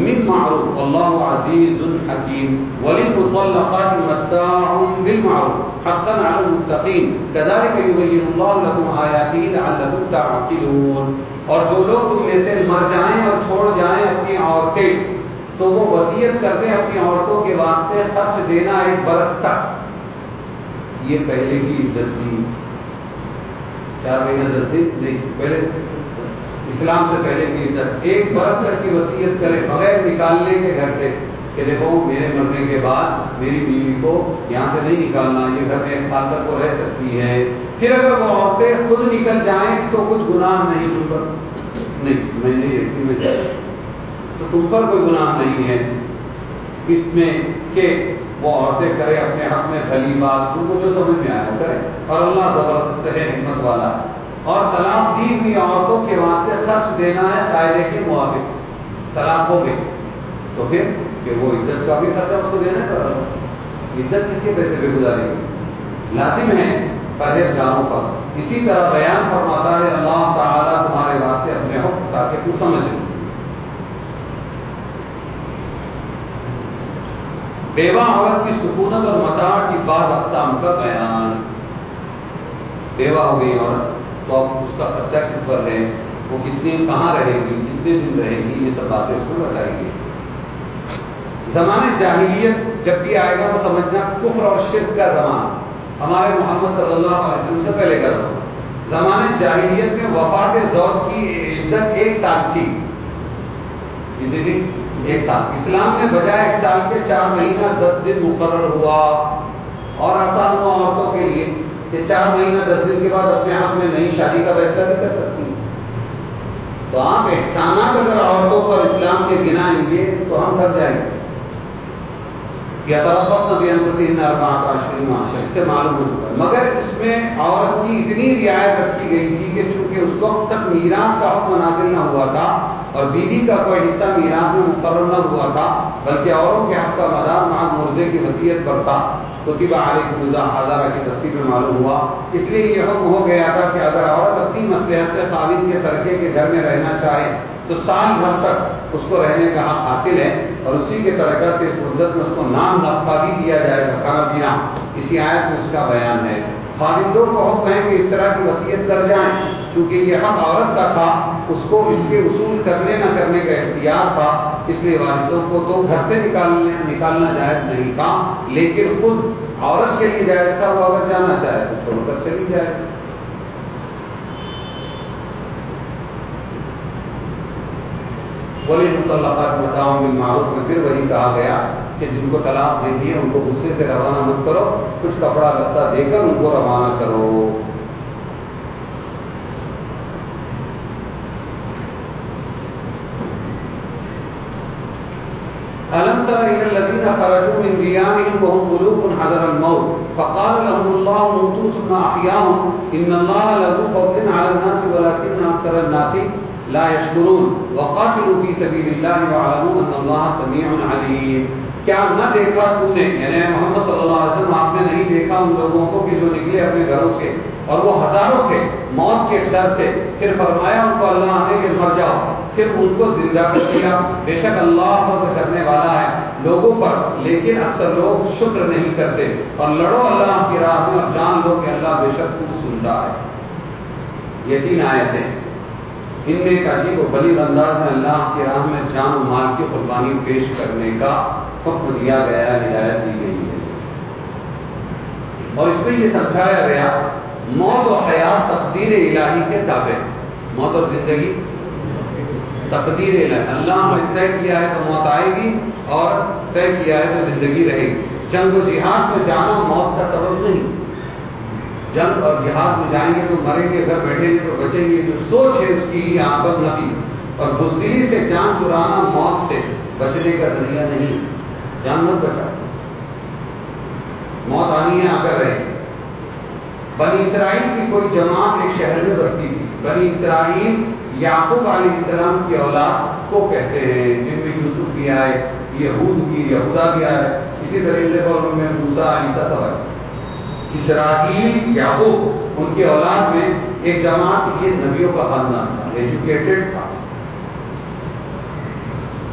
Speaker 2: من معروف واللہ عزیز حکیم وللمطلقات متاع بالمعروف حقا علی المتقین كذلك یبین اللہ لکم آیاتہ لعلکم تعقلون۔ اور جو لوگ تم میں سے مر جائیں اور چھوڑ جائیں اپنی عورتیں تو وہ وصیت کر دیں اپنی عورتوں کے واسطے خرچ دینا 1 برس تک. یہ پہلے کی عدت تھی. 4 مہینہ 10 دن نہیں، پہلے اسلام سے پہلے کی عدت. 1 برس تک کی وصیت کرے بغیر نکالنے کے گھر سے کہ دیکھو میرے مرنے کے بعد میری بیوی کو یہاں سے نہیں نکالنا، یہ گھر میں 1 سال تک وہ رہ سکتی ہے. پھر اگر وہ عورتیں خود نکل جائیں تو کچھ گناہ نہیں تم پر. نہیں میں نہیں رہتی، میں جاتی تو تم پر کوئی گناہ نہیں ہے اس میں کہ وہ عورتیں کرے اپنے حق میں بھلی بات، تم کو جو سمجھ میں آیا کرے. اور اللہ زبردست ہے، حکمت والا ہے. اور طلاق دی ہوئی عورتوں کے واسطے خرچ دینا ہے قاعدے کے موافق. طلاق ہو گئی تو پھر کہ وہ عدت کا بھی خرچہ اس کو دینا ہے. عدت کس کے پیسے پہ گزارے گی؟ لازم ہے پرہیزگاروں پر. اسی طرح بیان فرماتا ہے اللہ تعالیٰ تمہارے واسطے اپنے حکم تاکہ تم سمجھ لیں. بیوہ عورت کی سکونت اور متاع کی بعض اقسام کا بیان. بیوہ ہو گئی عورت تو اب اس کا خرچہ کس پر ہے، وہ کتنے کہاں رہے گی، کتنے دن رہے گی، یہ سب باتیں اس میں بتائی گئی. زمانے جاہلیت جب بھی آئے گا تو سمجھنا کفر اور شرک کا زمانہ، ہمارے محمد صلی اللہ علیہ وسلم سے پہلے کا زمانہ. زمانے جاہلیت میں وفات زوج کی عدت 1 سال تھی. کتنی 1 سال. اسلام نے بجائے 1 سال کے 4 مہینہ 10 دن مقرر ہوا اور آسان ہوا عورتوں کے لیے کہ 4 مہینہ 10 دن کے بعد اپنے حق میں نئی شادی کا فیصلہ بھی کر سکتی ہیں. تو آپ احسانات اگر عورتوں پر اسلام کے گنائیں گے تو ہم تھک جائیں گے. یا تربصن بانفسهن 4 اشہر سے معلوم ہو چکا ہے. مگر اس میں عورت کی اتنی رعایت رکھی گئی تھی کہ چونکہ اس وقت تک میراث کا حکم نازل نہ ہوا تھا اور بیوی کا کوئی حصہ میراث میں مقرر نہ ہوا تھا بلکہ اوروں کے حق کا مدار مع مردے کی وصیت پر تھا. کتب علیکم اذا حضر کی تفصیل میں معلوم ہوا. اس لیے یہ حکم ہو گیا تھا کہ اگر عورت اپنی مصلحت سے خاوند کے ترکے کے گھر میں رہنا چاہے تو سال بھر تک اس کو رہنے کا حق حاصل ہے اور اسی کے طریقہ سے اس مدت میں اس کو نام نفقہ بھی دیا جائے گا. کھانا پینا اسی آیت میں اس کا بیان ہے. خاوندوں کو حکم ہے کہ اس طرح کی وصیت کر جائیں. چونکہ یہ حق عورت کا تھا اس کو اس کے اصول کرنے نہ کرنے کا اختیار تھا، اس لیے وارثوں کو تو گھر سے نکالنا جائز نہیں تھا، لیکن خود عورت کے لیے جائز تھا. وہ اگر جانا چاہے تو چھوڑ کر چلی جائے. وَلِلْمُطَلَّقَاتِ مَتَاعٌ بِالْمَعْرُوفِ میں پھر وہی کہا گیا کہ جن کو طلاق دے دی ہے ان کو غصے سے روانہ مت کرو، کچھ کپڑا لتا دے کر ان کو روانہ کرو. أَلَمْ تَرَ إِلَى الَّذِينَ خَرَجُوا مِنْ دِيَارِهِمْ وَهُمْ أُلُوفٌ حَذَرَ الْمَوْتِ فَقَالَ لَهُمُ اللَّهُ مُوتُوا ثُمَّ أَحْيَاهُمْ إِنَّ اللَّهَ لَذُو فَضْلٍ عَلَى النَّاسِ وَلَكِنَّ أَكْثَرَ النَّاسِ لَا يَشْكُرُونَ وَقَاتِلُوا فِي سَبِيلِ اللَّهِ وَاعْلَمُوا أَنَّ اللَّهَ سَمِيعٌ عَلِيمٌ. کیا نہ دیکھا تو نے، یعنی محمد صلی اللہ علیہ وسلم آپ نے نہیں دیکھا ان لوگوں کو کہ جو نکلے اپنے گھروں سے اور وہ ہزاروں تھے موت کے سر سے، پھر فرمایا ان کو اللہ آنے کے مر جاؤ، پھر ان کو زندہ کر دیا. بے شک اللہ فضل کرنے والا ہے لوگوں پر، لیکن اکثر لوگ شکر نہیں کرتے. اور لڑو اللہ کی راہ میں اور جان لو کہ اللہ بے شک تو سنتا ہے. یہ 3 آیتیں ان میں ایک عجیب و بلیغ انداز میں اللہ کی راہ میں جان و مال کی قربانی پیش کرنے کا حکم دیا گیا، ہدایت دی گئی ہے. اور اس میں یہ سمجھایا گیا موت اور حیات تقدیر الہی کے تابع. موت اور زندگی تقدیر الہی، اللہ نے طے کیا ہے تو موت آئے گی اور طے کیا ہے تو زندگی رہے گی. جنگ و جہاد میں جانا موت کا سبب نہیں. جنگ اور جہاد میں جائیں گے تو مریں گے، گھر بیٹھیں گے تو بچیں گے. جو سوچ ہے اس کی عاقبت نفی اور بزدلی سے جان چرانا موت سے بچنے کا ذریعہ نہیں. جان مت بچا، موت آنی ہے آ کر رہے. بنی اسرائیل کی کوئی جماعت ایک شہر میں بستی تھی. بنی اسرائیل یعقوب علیہ السلام کی اولاد کو کہتے ہیں، جن میں یوسف بھی آئے، یہود بھی، یہودا بھی آئے، اسی طریقے پر ان میں موسیٰ عیسیٰ سب آئے. اسرائیل یعقوب ان کی اولاد میں ایک جماعت یہ نبیوں کا خاندان تھا، ایجوکیٹڈ تھا.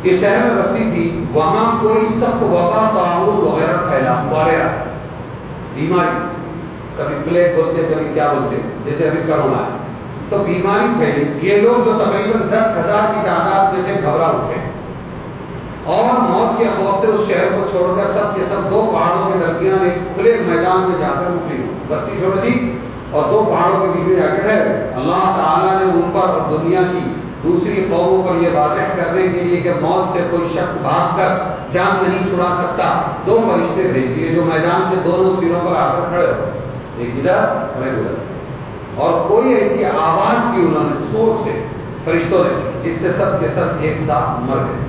Speaker 2: اس شہر میں بستی تھی. وہاں کوئی سخت وبا، طاعون وغیرہ ہوا رہا، بیماری، کبھی پلیگ بولتے کبھی کیا بولتے، جیسے ابھی کرونا ہے تو بیماری پھیلی. یہ لوگ جو تقریباً 10,000 کی تعداد میں تھے گھبرا اٹھے اور موت کے خوف سے اس شہر کو چھوڑ کر سب کے سب دو پہاڑوں کے درمیان ایک کھلے میدان میں جا کر نکلی، بستی چھوڑ دی اور دو پہاڑوں کے بیچ میں جا کے ٹھہرے۔ اللہ تعالیٰ نے ان پر اور دنیا کی دوسری قوموں پر یہ واضح کرنے کے لیے کہ موت سے کوئی شخص بھاگ کر جان نہیں چھڑا سکتا، دو فرشتے بھیج دیے جو میدان کے دونوں سروں پر آ کر کھڑے ہو، ایک ادھر اور ایک ادھر، اور کوئی ایسی آواز کی انہوں نے زور سے فرشتوں نے جس سے سب کے سب ایک ساتھ مر گئے۔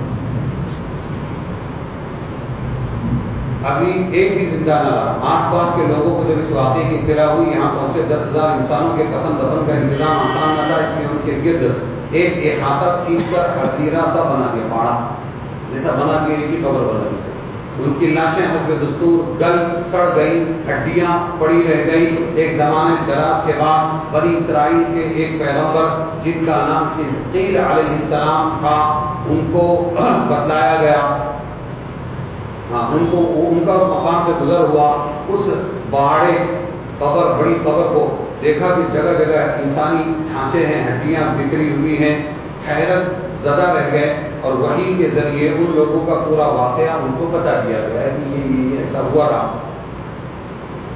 Speaker 2: ابھی ایک بھی زندہ نہ رہا۔ آس پاس کے لوگوں کو جب اس واقعے کی اطلاع ہوئی، یہاں پہنچے 10,000 انسانوں کے کفن دفن کا انتظام آسان نہ تھا، اس لیے ان کے گرد ایک احاطہ کھینچ کر حسیرہ سا بنا دیا، پاڑا جیسا بنا کے ان کی قبر بنا دی۔ ان کی لاشیں حسب دستور گل سڑ گئی، ہڈیاں پڑی رہ گئی۔ ایک زمانے دراز کے بعد بنی اسرائیل کے ایک پیغمبر جن کا نام حزقیل علیہ السلام تھا، ان کو بتلایا گیا، ان کا اس مقام سے گزر ہوا، اس باڑے قبر بڑی قبر کو دیکھا کہ جگہ جگہ انسانی ڈھانچے ہیں، ہڈیاں بکھری ہوئی ہیں، حیرت زدہ رہ گئے، اور وحی کے ذریعے ان لوگوں کا پورا واقعہ ان کو بتا دیا گیا ہے کہ یہ ایسا ہوا رہا۔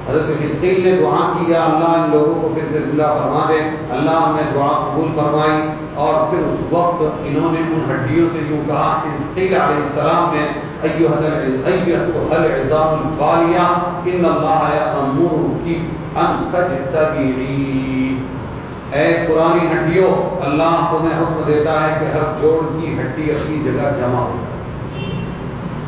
Speaker 2: حضرت حزقیل نے دعا کی، یا اللہ ان لوگوں کو پھر سے زندہ فرما دے۔ اللہ نے دعا قبول فرمائی، اور پھر اس وقت انہوں نے ان ہڈیوں سے یوں کہا، حزقیل علیہ السلام نے ایھا العظام البالیہ ان اللہ یأمرکی ان تجتمعی، اے پرانی ہڈیوں، اللہ تمہیں حکم دیتا ہے کہ ہر جوڑ کی ہڈی اپنی جگہ جمع ہو جائے۔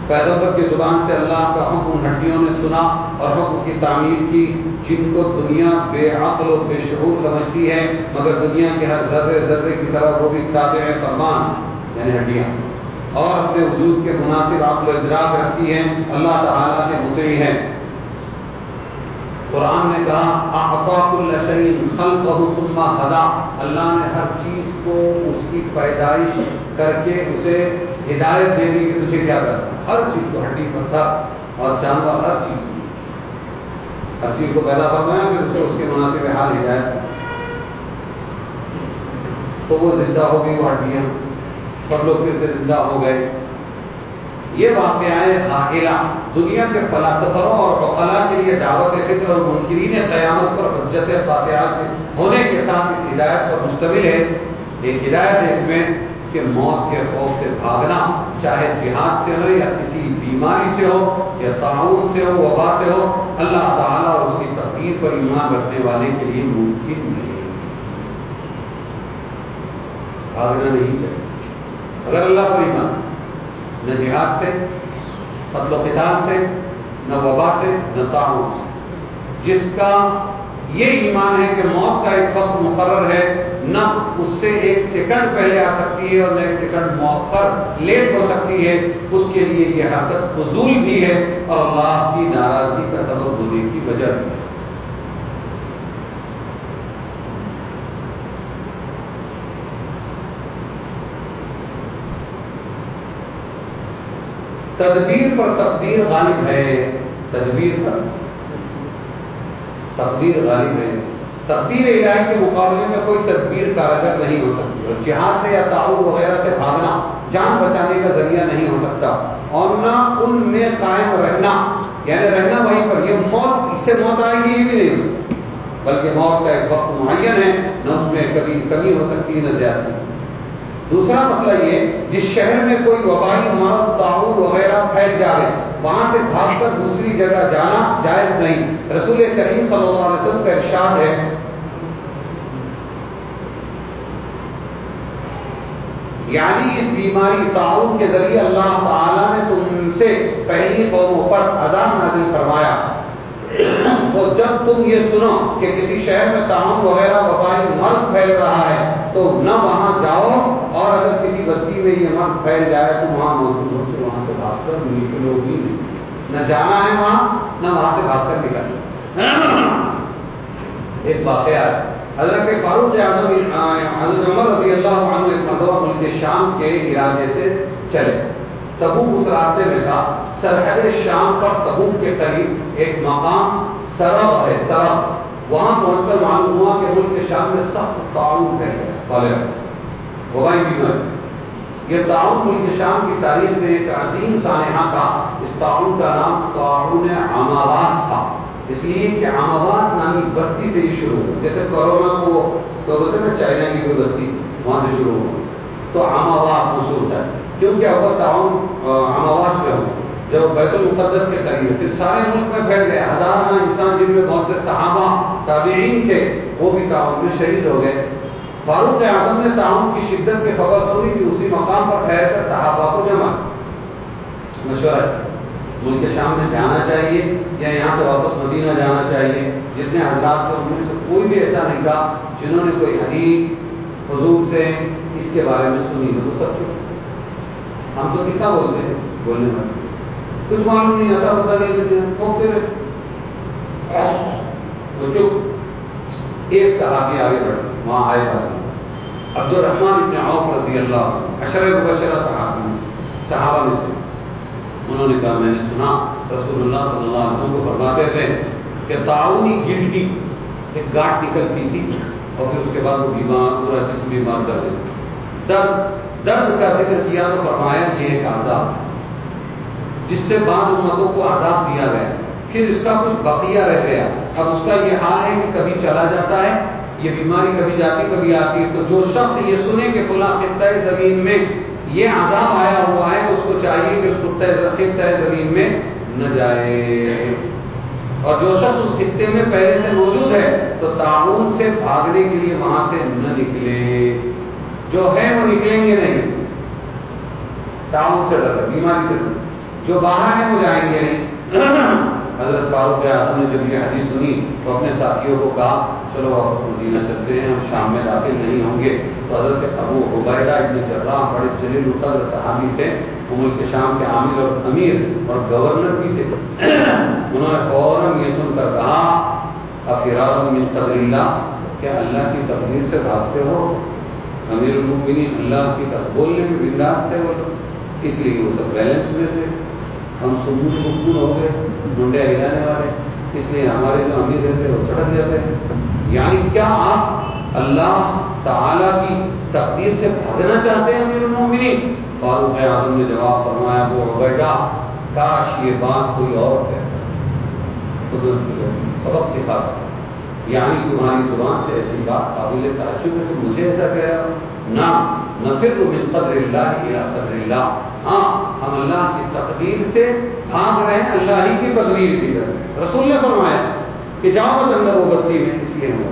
Speaker 2: پیغمبر کی زبان سے اللہ کا حکم ان ہڈیوں نے سنا اور حکم کی تعمیل کی، جن کو دنیا بے عقل و بے شعور سمجھتی ہے، مگر دنیا کے ہر ذرے ذرے کی طرح وہ بھی تابع فرمان یعنی ہڈیاں، اور اپنے وجود کے مناسب عقل و ادراک رکھتی ہیں، اللہ تعالیٰ کے مطیع ہیں۔ قرآن نے کہا اعطا کل شیء خلقہ ثم ہدی، اللہ نے ہر چیز کو اس کی پیدائش کر کے اسے ہدایت دے دی کہ تجھے کیا کرنا، ہر چیز کو، ہڈی پتھر اور جانور، ہر چیز کو پیدا فرمایا، پھر اسے اس کے مناسب حال ہدایت، تو وہ زندہ ہو گئی وہ ہڈیاں، سب لوگ پھر سے زندہ ہو گئے۔ یہ واقعہ عاقلہ دنیا کے فلاسفروں اور عقلاء کے لیے دعوت فکر اور منکرین قیامت پر حجت قاطعہ ہونے کے ساتھ اس ہدایت پر مشتمل ہے۔ ایک ہدایت ہے اس میں کہ موت کے خوف سے بھاگنا، چاہے جہاد سے ہو یا کسی بیماری سے ہو یا طاعون سے ہو، وبا سے ہو، اللہ تعالیٰ اور اس کی تقدیر پر ایمان رکھنے والے کے لیے ممکن نہیں، بھاگنا نہیں چاہیے۔ اگر اللہ پر ایمان، نہ جہاد سے، قتل و قتال سے، نہ وبا سے، نہ طاعون سے، جس کا یہ ایمان ہے کہ موت کا ایک وقت مقرر ہے، نہ اس سے ایک سیکنڈ پہلے آ سکتی ہے اور نہ ایک سیکنڈ مؤخر لیٹ ہو سکتی ہے، اس کے لیے یہ حرکت فضول بھی ہے اور اللہ کی ناراضگی کا سبب ہونے کی وجہ بھی ہے۔ تدبیر پر تقدیر غالب ہے، تدبیر پر تقدیر غالب ہے، تقدیر الہی کے مقابلے میں کوئی تدبیر کارگر نہیں ہو سکتی، اور جہاد سے یا تعاون وغیرہ سے بھاگنا جان بچانے کا ذریعہ نہیں ہو سکتا، اور نہ ان میں قائم رہنا، یعنی رہنا وہیں پر، یہ موت، اس سے موت آئے گی یہ بھی نہیں ہو سکتا، بلکہ موت کا ایک وقت معین ہے، نہ اس میں کبھی کمی ہو سکتی ہے نہ زیادتی۔ دوسرا مسئلہ یہ، جس شہر میں کوئی وبائی مرض، طاعون وغیرہ پھیل جائے، وہاں سے بھاگ کر دوسری جگہ جانا جائز نہیں۔ رسول کریم صلی اللہ علیہ وسلم کا ارشاد ہے، یعنی اس بیماری طاعون کے ذریعے اللہ تعالیٰ نے تم سے پہلی قوموں پر عذاب نازل فرمایا، تو جب تم یہ سنو کہ کسی شہر میں طاعون وغیرہ وبائی مرض پھیل رہا ہے تو نہ وہاں جاؤ، اور اگر کسی بستی میں یہ مرض پھیل جائے تو وہاں موجود ہو سے وہاں سے بھاگ کر نکلو بھی نہیں، نہ جانا ہے وہاں نہ وہاں سے بھاگ کر نکلنا۔ ایک واقعہ ہے، حضرت فاروق اعظم حضرت عمر رضی اللہ عنہ ایک مرتبہ ملک شام کے ارادے سے چلے، تبوک اس راستے میں تھا، سرحد شام پر تبوک کے قریب ایک مقام سرب ہے، سرب، وہاں پہنچ کر معلوم ہوا کہ ملک شام میں سخت طاعون پھیل گیا، کالرا وبائی بیماری، یہ تعاون ملک شام کی تاریخ میں ایک عظیم سانحہ تھا. اس تعاون کا نام تعاون عماواس تھا، اس لیے کہ عماواس نامی بستی سے یہ شروع ہوا. جیسے کورونا کو تو بولتے ہیں نا چائنا کی کوئی بستی وہاں سے شروع ہوا، تو عماواس مشہور تھا کیونکہ اول تعاون عماواس پہ ہوا جو بیت المقدس کے قریب ہے. پھر سارے ملک میں پھیل گئے، ہزاروں انسان جن میں بہت سے صحابہ تابعین تھے وہ بھی تعاون میں شہید ہو گئے. فاروق اعظم نے تعاون کی شدت کی خبر سنی کہ اسی مقام پر ٹھہر کر صحابہ کو جمع مشورہ ملک شام میں جانا چاہیے یا یہاں سے واپس مدینہ جانا چاہیے. جتنے حضرات تھے ان میں سے کوئی بھی ایسا نہیں تھا جنہوں نے کوئی حدیث حضور سے اس کے بارے میں سنی تو وہ سب چپ. ہم تو کتنا بولتے ہیں بولنے میں کچھ معلوم نہیں آتا، پتہ نہیں ٹھوکتے رہتے تو چپ. ایک صحابی آگے بڑھے وہاں آئے عبد الرحمن ابن عوف رضی اللہ عشرہ مبشرہ صحابہ میں سے. انہوں نے کہا میں نے سنا رسول اللہ صلی اللہ علیہ وسلم کو فرماتے تھے کہ تعاونی گلٹی ایک گاٹھ نکلتی تھی اور پھر اس کے بعد وہ بیمار پورا جسم بیمار کر دیتا. درد کا ذکر کیا تو فرمایا یہ ایک عذاب جس سے بعض امتوں کو عذاب دیا گیا، پھر اس کا کچھ بقیہ رہ گیا. اب اس کا یہ حال ہے کہ کبھی چلا جاتا ہے، یہ بیماری کبھی جاتی کبھی آتی ہے. تو جو شخص یہ سنے کہ فلاں خطہ زمین میں یہ عذاب آیا ہوا ہے اس کو چاہیے کہ اس خطہ زمین میں نہ جائے، اور جو شخص اس خطے میں پہلے سے موجود ہے تو تعاون سے بھاگنے کے لیے وہاں سے نہ نکلے. جو ہے وہ نکلیں گے نہیں، تعاون سے ڈر بیماری سے ڈر. جو باہر ہیں وہ جائیں گے نہیں. حضرت فاروق اعظم نے جب یہ حدیث سنی تو اپنے ساتھیوں کو کہا چلو واپس مدینہ چلتے ہیں، ہم شام میں داخل نہیں ہوں گے. تو حضرت ابو عبیدہ ابن جراح بڑے جلیل القدر صحابی تھے، وہ ملک شام کے عامل اور امیر اور گورنر بھی تھے. انہوں نے فوراً یہ سن کر کہا افرار من قدر اللہ، کیا اللہ کی تقدیر سے بھاگتے ہو؟ امیر المؤمنین اللہ کی بولنے میں بنداز تھے وہ، اس لیے وہ سب بیلنس میں تھے. ہم سکون سکون ہو گئے ڈنڈے ہلانے والے، اس لیے ہمارے جو امیر رہتے وہ سڑک جاتے ہیں. یعنی کیا آپ اللہ تعالیٰ کی تقدیر سے بھاگنا چاہتے ہیں امیر المؤمنین؟ فاروق اعظم نے جواب فرمایا ابو عبیدہ کاش یہ بات کوئی اور کہتا تو میں اس کو سبق سکھاتا. یعنی تمہاری زبان سے ایسی بات قابل تعجب ہے کہ مجھے ایسا کہہ رہا نہ نفر من قدر اللہ الی قدر اللہ. ہاں ہم اللہ کی تقدیر سے بھاگ رہے ہیں، اللہ ہی کی تقدیر کی طرف. رسول نے فرمایا کہ جاؤ مت اندر وہ بستی میں، اس لیے ہم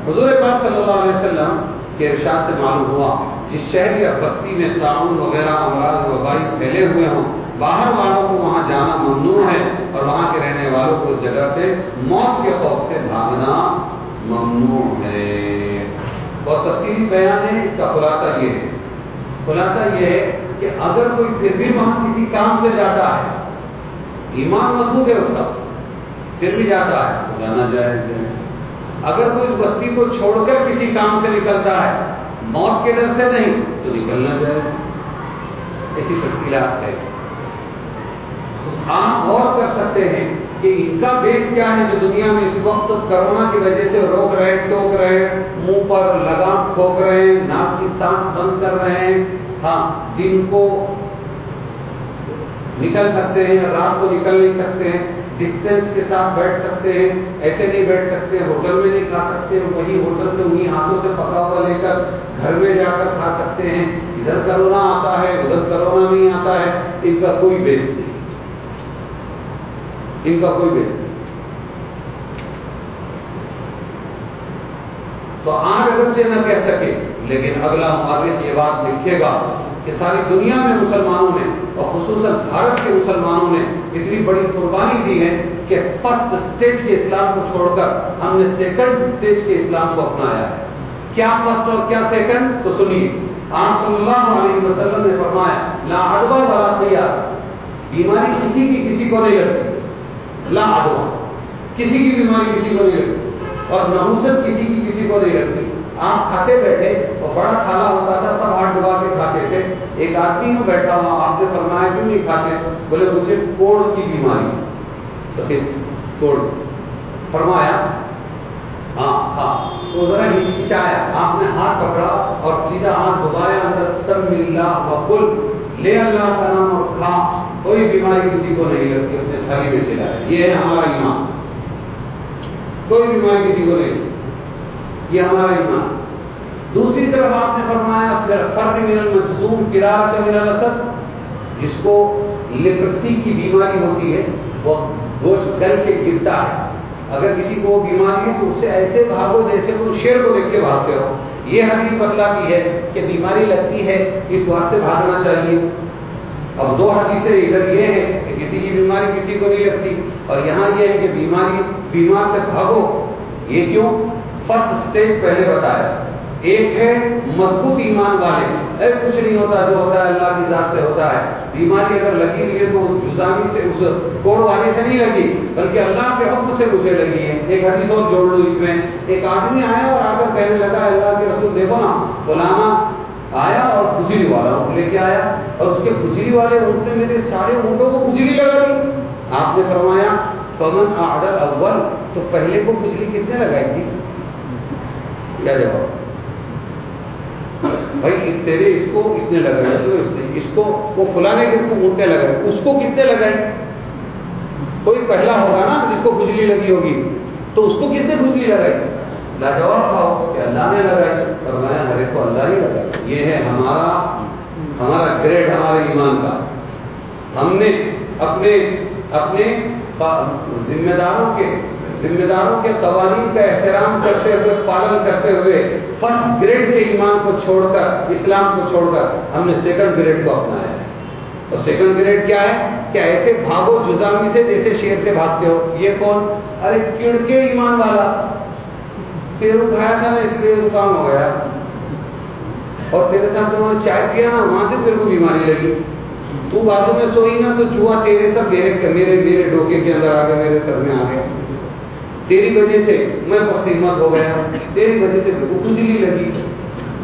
Speaker 2: حضور پاک صلی اللہ علیہ وسلم کے ارشاد سے معلوم ہوا جس شہر یا بستی میں تعاون وغیرہ امراض وبائی پھیلے ہوئے ہوں باہر والوں کو وہاں جانا ممنوع ہے، اور وہاں کے رہنے والوں کو اس جگہ سے موت کے خوف سے بھاگنا ممنوع ہے. اور تفصیلی بیان ہے. اس کا خلاصہ یہ ہے کہ اگر کوئی پھر بھی وہاں کسی کام سے جاتا ہے، ایمان مضبوط ہے اس کا، پھر بھی جاتا ہے تو جانا جائز ہے. اگر کوئی اس بستی کو چھوڑ کر کسی کام سے نکلتا ہے موت کے ڈر سے نہیں تو نکلنا جائز. ایسی تفصیلات ہے. آپ غور کر سکتے ہیں کہ ان کا بیس کیا ہے جو دنیا میں اس وقت کرونا کی وجہ سے روک رہے، ٹوک رہے، منہ پر لگام ٹھوک رہے، ناک کی سانس بند کر رہے ہیں. ہاں دن کو نکل سکتے ہیں، رات کو نکل نہیں سکتے ہیں، ڈسٹینس کے ساتھ بیٹھ سکتے ہیں، ایسے نہیں بیٹھ سکتے، ہوٹل میں نہیں کھا سکتے، وہی ہوٹل سے انہی ہاتھوں سے پکا ہوا لے کر گھر میں جا کر کھا سکتے ہیں. ادھر کرونا آتا ہے ادھر کرونا نہیں آتا ہے. ان کا کوئی بیس نہیں، ان کا کوئی بیس نہیں. تو آج اگرچہ نہ کہہ سکے لیکن اگلا مؤرخ یہ بات لکھے گا کہ ساری دنیا میں مسلمانوں نے اور خصوصاً بھارت کے مسلمانوں نے اتنی بڑی قربانی دی ہے کہ فرسٹ سٹیج کے اسلام کو چھوڑ کر ہم نے سیکنڈ سٹیج کے اسلام کو اپنایا ہے. کیا فرسٹ اور کیا سیکنڈ تو سنیے. آپ صلی اللہ علیہ وسلم نے فرمایا لا عدوى ولا طیار، بیماری کسی کی کسی کو نہیں لگتی. لا عدوى، کسی کی بیماری کسی کو نہیں لگتی، اور نحوست کسی کی کسی کو نہیں لگتی. آپ کھاتے بیٹھے اور بڑا کھانا ہوتا تھا، سب ہاتھ دبا کے کھاتے تھے. ایک آدمی ہوں بیٹھا ہوا، آپ نے فرمایا کیوں نہیں کھاتے؟ بولے مجھے کوڑ کی بیماری، سفید کوڑ. فرمایا تو ذرا ہچکچایا، آپ نے ہاتھ پکڑا اور سیدھا ہاتھ دبایا اندر، سم اللہ وقل، لے اللہ کا نام اور کھا، کوئی بیماری کسی کو نہیں لگتی، اپنے تھالی میں کھلایا۔ یہ ہے ہمارا ایمان، کوئی بیماری کسی کو نہیں، یہ ہمارا ایمان۔ دوسری طرف آپ نے فرمایا فرد من المجذوم فرارک من الاسد، جس کو لیپرسی کی بیماری ہوتی ہے، وہ گوشت گل کے گرتا ہے، اگر کسی کو بیماری ہے تو اس سے ایسے بھاگو جیسے تم شیر کو دیکھ کے بھاگتے ہو۔ یہ حدیث بتلاتی ہے کہ بیماری لگتی ہے اس واسطے بھاگنا چاہیے۔ اب دو حدیثیں، ادھر یہ ہے کہ کسی کی بیماری کسی کو نہیں لگتی، اور یہاں یہ ہے کہ بیمار سے بھاگو۔ یہ کیوں؟ فرسٹ سٹیج پہلے بتایا، ایک ہے مضبوط ایمان والے، کچھ نہیں ہوتا، جو ہوتا ہے اللہ کی ذات سے ہوتا ہے۔ بیماری اگر لگی ہوئی ہے تو اس جزامی سے، اس کوڑ والے سے نہیں لگی، بلکہ اللہ کے حکم سے مجھے لگی ہے۔ ایک حدیث اور جوڑ لوں اس میں، ایک آدمی آیا اور آ کر کہنے لگا، اللہ کے رسول دیکھو نا، فلانا آیا اور کھجلی والا اونٹ لے کے آیا، اور اس کے کھجلی والے اونٹ نے میرے سارے اونٹوں کو کھجلی لگا دی۔ آپ نے فرمایا فمن اعدل اول، تو پہلے کو کھجلی کس نے لگائی تھی؟ کیا جواب؟ بھائی تیرے اس کو اس نے لگائی، اس کو وہ فلانے کے اونٹیں لگائی، اس کو کس نے لگائی؟ کوئی پہلا ہوگا نا جس کو کھجلی لگی ہوگی، تو اس کو کس نے کھجلی لگائی؟ لاجواب تھا کہ اللہ نے لگائی، اور میں ہر ایک کو اللہ ہی لگائی۔ یہ ہے ہمارا گریڈ ہمارے ایمان کا۔ ہم نے اپنے ذمہ داروں کے قوانین کا احترام کرتے ہوئے، پالن کرتے ہوئے، فرسٹ گریڈ کے ایمان کو چھوڑ کر، اسلام کو چھوڑ کر ہم نے سیکنڈ گریڈ کو اپنایا ہے۔ اور سیکنڈ گریڈ کیا ہے؟ کہ ایسے بھاگو جزامی سے جیسے شیر سے بھاگتے ہو۔ یہ کون؟ ارے کڑ کے ایمان والا، پیر اٹھایا تھا نا اس لیے زکام ہو گیا، اور تیرے ساتھ جو چائے پیا نا وہاں سے تیرے کو بیماری لگی، تو بازو میں سوئی نا تو چوہا تیرے سب میرے ڈوکے کے اندر آ گئے، میرے سر میں آ گئے، تیری وجہ سے میں پسیمت ہو گیا، تیری وجہ سے میرے کو کھجلی لگی۔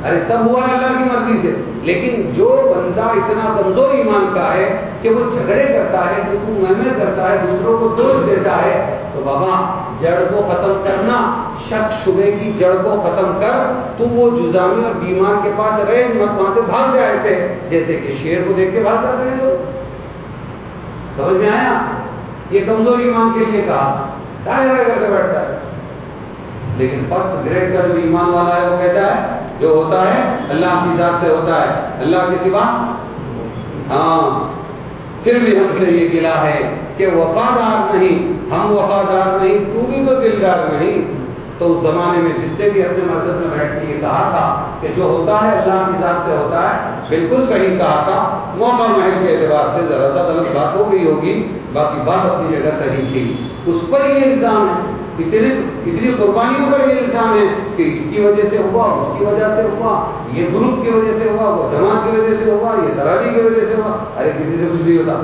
Speaker 2: ارے سب ہوا ہے اللہ کی مرضی سے، لیکن جو بندہ اتنا کمزور ایمان کا ہے کہ وہ جھگڑے کرتا ہے، جو تو کرتا ہے، دوسروں کو دوش دیتا ہے، تو بابا جڑ کو ختم کرنا، شک شبے کی جڑ کو ختم کر، تو وہ جزامی اور بیمار کے پاس رہے مت، وہاں سے بھاگ جائے، ایسے جیسے کہ شیر کو دیکھ کے بھاگ جاتے ہیں لوگ۔ سمجھ میں آیا؟ یہ کمزور ایمان کے لیے کہا، کرتے بیٹھتا ہے۔ لیکن فرسٹ گریڈ کا جو ایمان والا ہے وہ کیسا ہے؟ جو ہوتا ہے اللہ کی ذات سے ہوتا ہے، اللہ کے سوا۔ پھر بھی ہم سے یہ گلہ ہے کہ وفادار نہیں، ہم وفادار نہیں، تو بھی تو دلدار نہیں۔ تو اس زمانے میں جس نے بھی اپنے مرکز میں بیٹھ کے یہ کہا تھا کہ جو ہوتا ہے اللہ کی ذات سے ہوتا ہے، بالکل صحیح کہا تھا۔ موقع محل کے اعتبار سے ذرا سا غلط بات ہو گئی ہوگی، باقی بات اپنی جگہ صحیح تھی۔ اس پر یہ الزام ہے، اتنی قربانیوں پر یہ الزام ہے کہ اس کی وجہ سے ہوا، اس کی وجہ سے ہوا، یہ گروپ کی وجہ سے ہوا، وہ جماعت کی وجہ سے ہوا، یہ تراویح کی وجہ سے ہوا۔ ارے کسی سے کچھ نہیں ہوتا،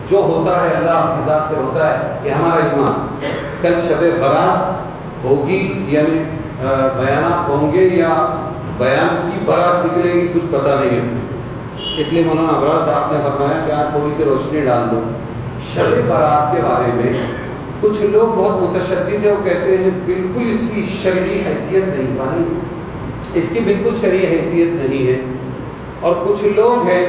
Speaker 2: جو ہوتا ہے اللہ کی ذات سے ہوتا ہے۔ یہ ہمارا ایمان۔ کل شب برات ہوگی، یعنی بیانات ہوں گے یا بیان کی برات نکلے گی، کچھ پتہ نہیں ہے۔ اس لیے مولانا ابرار صاحب نے فرمایا کہ آج تھوڑی سی روشنی ڈال دو شب برات کے بارے میں۔ کچھ لوگ بہت متشدد ہیں، وہ کہتے ہیں بالکل اس کی شرعی حیثیت نہیں بانی، اس کی بالکل شرعی حیثیت نہیں ہے۔ اور کچھ لوگ ہیں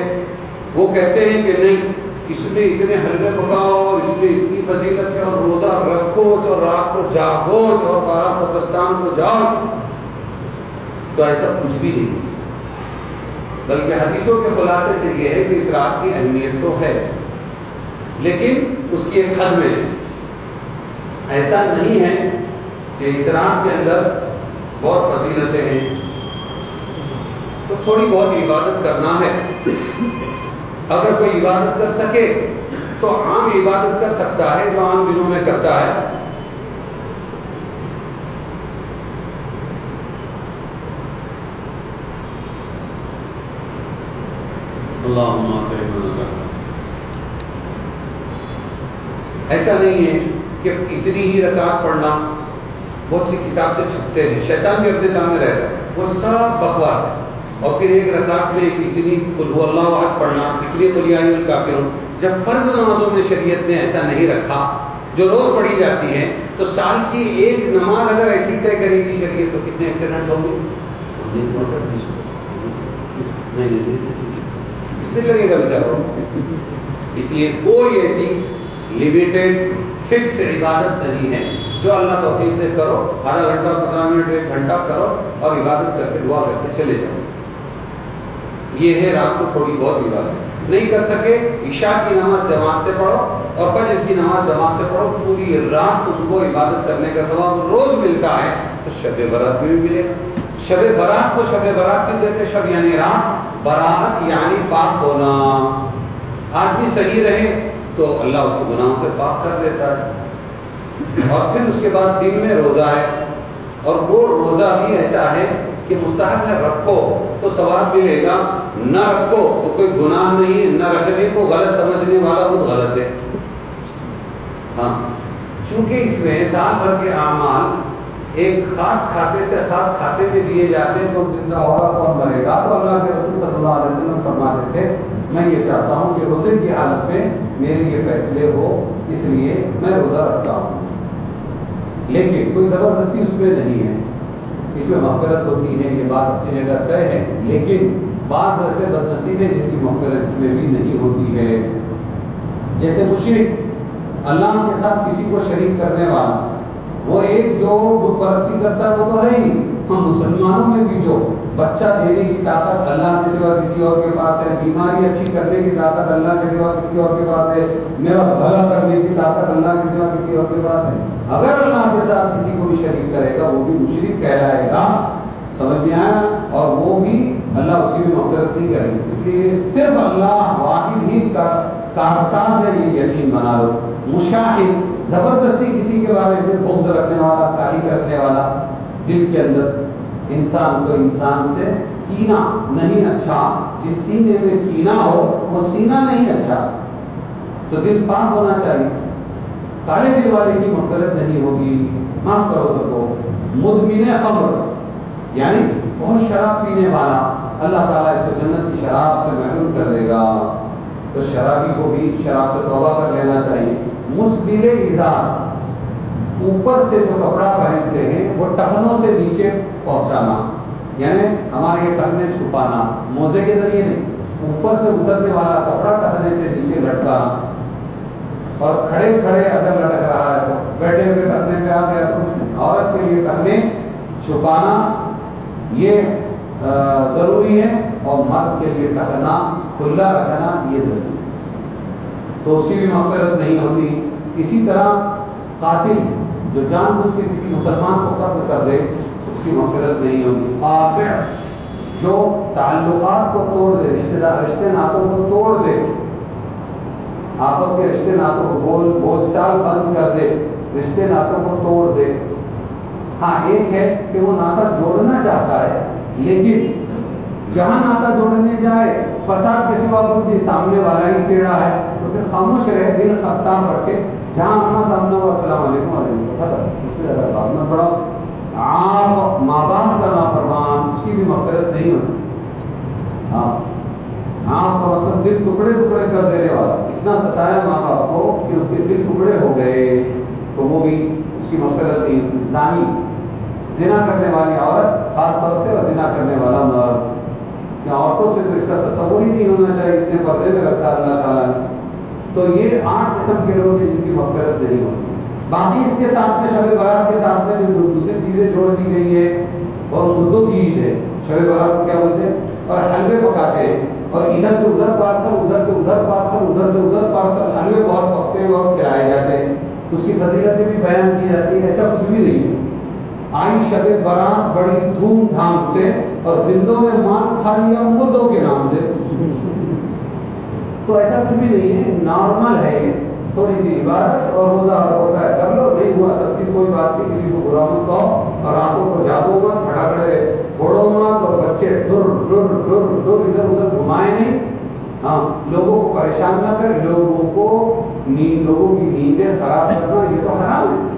Speaker 2: وہ کہتے ہیں کہ نہیں، اس میں اتنے حلوے پکاؤ اور اس میں اتنی فضیلت ہے، اور روزہ رکھو اور رات کو جاگو اور بارات قبرستان کو جاؤ۔ تو ایسا کچھ بھی نہیں، بلکہ حدیثوں کے خلاصے سے یہ ہے کہ اس رات کی اہمیت تو ہے، لیکن اس کی ایک حد میں ہے۔ ایسا نہیں ہے کہ اس رات کے اندر بہت فضیلتیں ہیں تو تھوڑی بہت عبادت کرنا ہے۔ اگر کوئی عبادت کر سکے تو عام عبادت کر سکتا ہے جو عام دنوں میں کرتا ہے۔ ایسا نہیں ہے کہ اتنی ہی رکعت پڑھنا، بہت سی کتاب سے چھپتے ہیں، شیطان بھی اپنے کام میں رہتا ہے، وہ سب بکواس ہے۔ اور پھر ایک رکعت میں اتنی قل هو اللہ احد پڑھنا، اتنی قل یا ایھا الکافرون، جب فرض نمازوں میں شریعت نے ایسا نہیں رکھا جو روز پڑھی جاتی ہیں، تو سال کی ایک نماز اگر ایسی طے کرے گی شریعت تو کتنے ایکسیڈنٹ ہوں گے؟ اس میں لگے گا بیچارہ. اس لیے کوئی ایسی لمیٹڈ فکس عبادت نہیں ہے جو اللہ توفیق دے کرو، آدھا گھنٹہ 15 منٹ 1 گھنٹہ کرو اور عبادت کر کے دعا کر کے چلے جاؤ. یہ ہے رات کو تھوڑی بہت عبادت. نہیں کر سکے عشاء کی نماز جماعت سے پڑھو اور فجر کی نماز جماعت سے پڑھو، پوری رات تم کو عبادت کرنے کا ثواب روز ملتا ہے. تو شب برات میں بھی ملے گا. شب برات کو شب برات کیوں کہتے ہیں؟ شب یعنی رات، برات یعنی پاک ہونا. آدمی صحیح رہے تو اللہ اس کو گناہوں سے پاک کر دیتا ہے. اور پھر اس کے بعد دن میں روزہ ہے، اور وہ روزہ بھی ایسا ہے کہ مستحب ہے، رکھو تو ثواب ملے گا، نہ رکھو تو کوئی گناہ نہیں ہے. نہ رکھنے کو غلط سمجھنے والا خود غلط ہے. ہاں، چونکہ اس میں سال بھر کے اعمال ایک خاص کھاتے سے خاص کھاتے میں دیے جاتے ہیں. کون زندہ ہوگا کون مرے گا. تو اللہ کے رسول صلی اللہ علیہ وسلم فرماتے تھے میں یہ چاہتا ہوں کہ روزے کی حالت میں میرے یہ فیصلے ہو، اس لیے میں روزہ رکھتا ہوں. لیکن کوئی زبردستی اس میں نہیں ہے، اس میں مغفرت ہوتی ہے، یہ بات اپنی جگہ طے ہے. لیکن بعض ایسے بد نصیب ہیں جن کی مغفرت اس میں بھی نہیں ہوتی ہے. جیسے مشرک، اللہ کے ساتھ کسی کو شریک کرنے والا، وہ ایک جو بت پرستی کرتا ہے وہ تو ہے ہی. ہم مسلمانوں میں بھی جو بچہ دینے کی طاقت اللہ کے سوا کسی اور کے پاس ہے، بیماری اچھی کرنے کی طاقت اللہ کے سوا کسی اور کے پاس ہے، میرا بھلا کرنے کی طاقت اللہ کے سوا کسی اور کے پاس ہے. اگر اللہ کے ساتھ کسی کو بھی شریک کرے گا وہ بھی مشرک کہلائے گا. سمجھ میں آیا؟ اور وہ بھی اللہ اس کی بھی مغفرت نہیں کرے گا. اس لیے صرف اللہ واحد ہی کا کارساز ہے، یہ یقین بنا لو. مشاہد، زبردستی کسی کے بارے میں بغض رکھنے والا، کاہلی کرنے والا، دل کے اندر انسان کو انسان سے کینہ نہیں اچھا. جس سینے میں کینہ ہو وہ سینہ نہیں اچھا. تو دل پاک ہونا چاہیے. کالے دل والے کی مغفرت نہیں ہوگی، معاف کرو سب کو. مدمن خمر یعنی بہت شراب پینے والا، اللہ تعالیٰ اس کو جنت کی شراب سے محروم کر دے گا. تو شرابی کو بھی شراب سے توبہ کر لینا چاہیے. مسبل ازار، اوپر سے جو کپڑا پہنتے ہیں وہ ٹخنوں سے نیچے پہنچانا، یعنی ہمارے یہ ٹخنے چھپانا، موزے کے ذریعے نہیں، اوپر سے اترنے والا کپڑا ٹخنے سے نیچے لٹکانا. اور کھڑے کھڑے اگر لٹک رہا ہے تو بیٹھے ہوئے ٹخنے پہ آ گیا تو عورت کے لیے ٹخنے چھپانا یہ ضروری ہے، اور مرد کے لیے ٹخنا کھلا رکھنا یہ ضروری ہے. تو اس کی بھی مغفرت نہیں ہوتی. اسی طرح قاتل جو جان بوجھ کے کسی مسلمان کو قتل کر دے اس کی مغفرت نہیں ہوتی. قاطع جو تعلقات کو توڑ دے، رشتے ناتوں کو توڑ دے، آپس کے رشتے ناتوں کو بول چال بند کر دے، رشتے ناتوں کو توڑ دے. ہاں ایک ہے کہ وہ ناتا جوڑنا چاہتا ہے، لیکن جہاں ناتا جوڑنے جائے فساد کے سوا خود سامنے والا ہی ٹیڑھا ہے تو پھر خاموش رہے، دل صاف رکھے. جہاں آنا سامنے ہوا السلام علیکم وعلیکم ختم، اس سے زیادہ بات نہ پڑھاؤ. آپ ماں باپ کا نافرمان، اس کی بھی مغفرت نہیں ہوتی. ہاں، آپ کا مطلب دل ٹکڑے ٹکڑے کر دینے والا، اتنا ستایا ماں باپ کو کہ اس کے دل ٹکڑے ہو گئے تو وہ بھی اس کی مغفرت نہیں ہوتی. زانی، زنا کرنے والی عورت خاص طور سے، اور زنا کرنے والا مرد، کہ عورتوں سے تو اس کا تصور ہی نہیں ہونا چاہیے، اتنے پردے میں رکھا اللہ تعالیٰ نے. تو یہ 8 قسم کے لوگ ہیں جن کی مغفرت نہیں ہوتی. باقی اس کے ساتھ میں شب برات کے ساتھ میں جو دوسری چیزیں جوڑ دی گئی ہے، اور مردوں کی عید ہے. شب برات کو کیا بولتے ہیں؟ اور حلوے پکاتے ہیں، اور ادھر سے ادھر پارسل، ادھر سے ادھر پارسل، ادھر سے ادھر پارسل. حلوے بہت پکتے ہیں اور کھلائے جاتے ہیں، اس کی فضیلتیں بھی بیان کی جاتی ہیں. ایسا کچھ بھی نہیں ہے. آئی شب برات بڑی دھوم دھام سے، اور زندوں میں مان کھا لیا مردوں کے نام سے. تو ایسا کچھ بھی نہیں ہے، نارمل ہے. یہ تھوڑی سی عبادت اور روزہ ہوتا ہے کر لو، نہیں ہوا تب بھی کوئی بات نہیں. کسی کو برا مت کہو، اور راتوں کو جاگو مت، پھٹاکڑے پھوڑو مت، اور بچے ڈر ڈر ڈر ڈر ادھر ادھر گھمائے نہیں. ہاں، لوگوں کو پریشان نہ کرے، لوگوں کی نیندیں خراب کرنا یہ تو حرام ہے.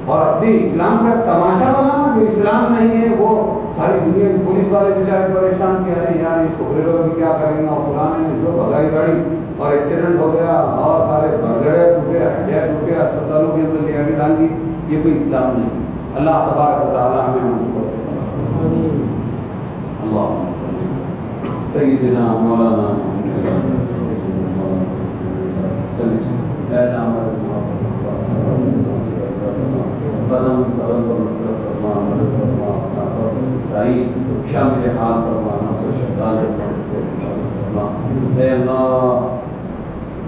Speaker 2: اور اپنے اسلام کا تماشا بنانا جو اسلام نہیں ہے، وہ ساری دنیا کی پولیس والے بیچارے پریشان کیا ہے، یار یہ چھوٹے لوگ بھی کیا کریں گے، اور فلاں نے اس کو بھگائی گاڑی اور ایکسیڈنٹ ہو گیا اور سارے بھرگڑے ٹوٹے ہڈیاں ٹوٹے اسپتالوں کے اندر لے آ کے ڈال دی، یہ کوئی اسلام نہیں۔ اللہ تبارک و تعالیٰ ہمیں اللہ سیدنا مولانا شامل حال فرمانا اے اللہ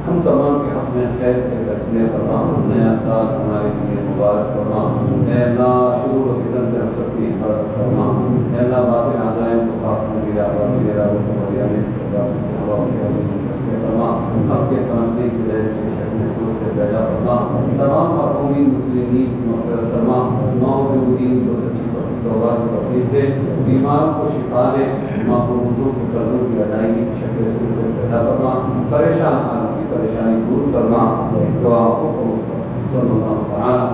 Speaker 2: ہم تمام کے حق میں خیر کے فیصلے فرما، نیا سال ہمارے لیے مبارک فرما، اے اللہ شرور و فتن سے ہم سب کی حفاظت فرما، اے اللہ باطل عزائم کو خاتم گرا میرا فرما، اب کے تمنے کی وجہ سے شکل صورت پیدا فرما، تمام مرحومین مسلمین کی مغفرت فرما، موجودین کو سچی توبہ کی توفیق دے، بیماروں کو شفا دے، معذور کے قرضوں کی ادائیگی کی شکل صورت پیدا فرما، پریشان حالوں کی پریشانی دور فرما، دعا کو صلی اللہ تعالی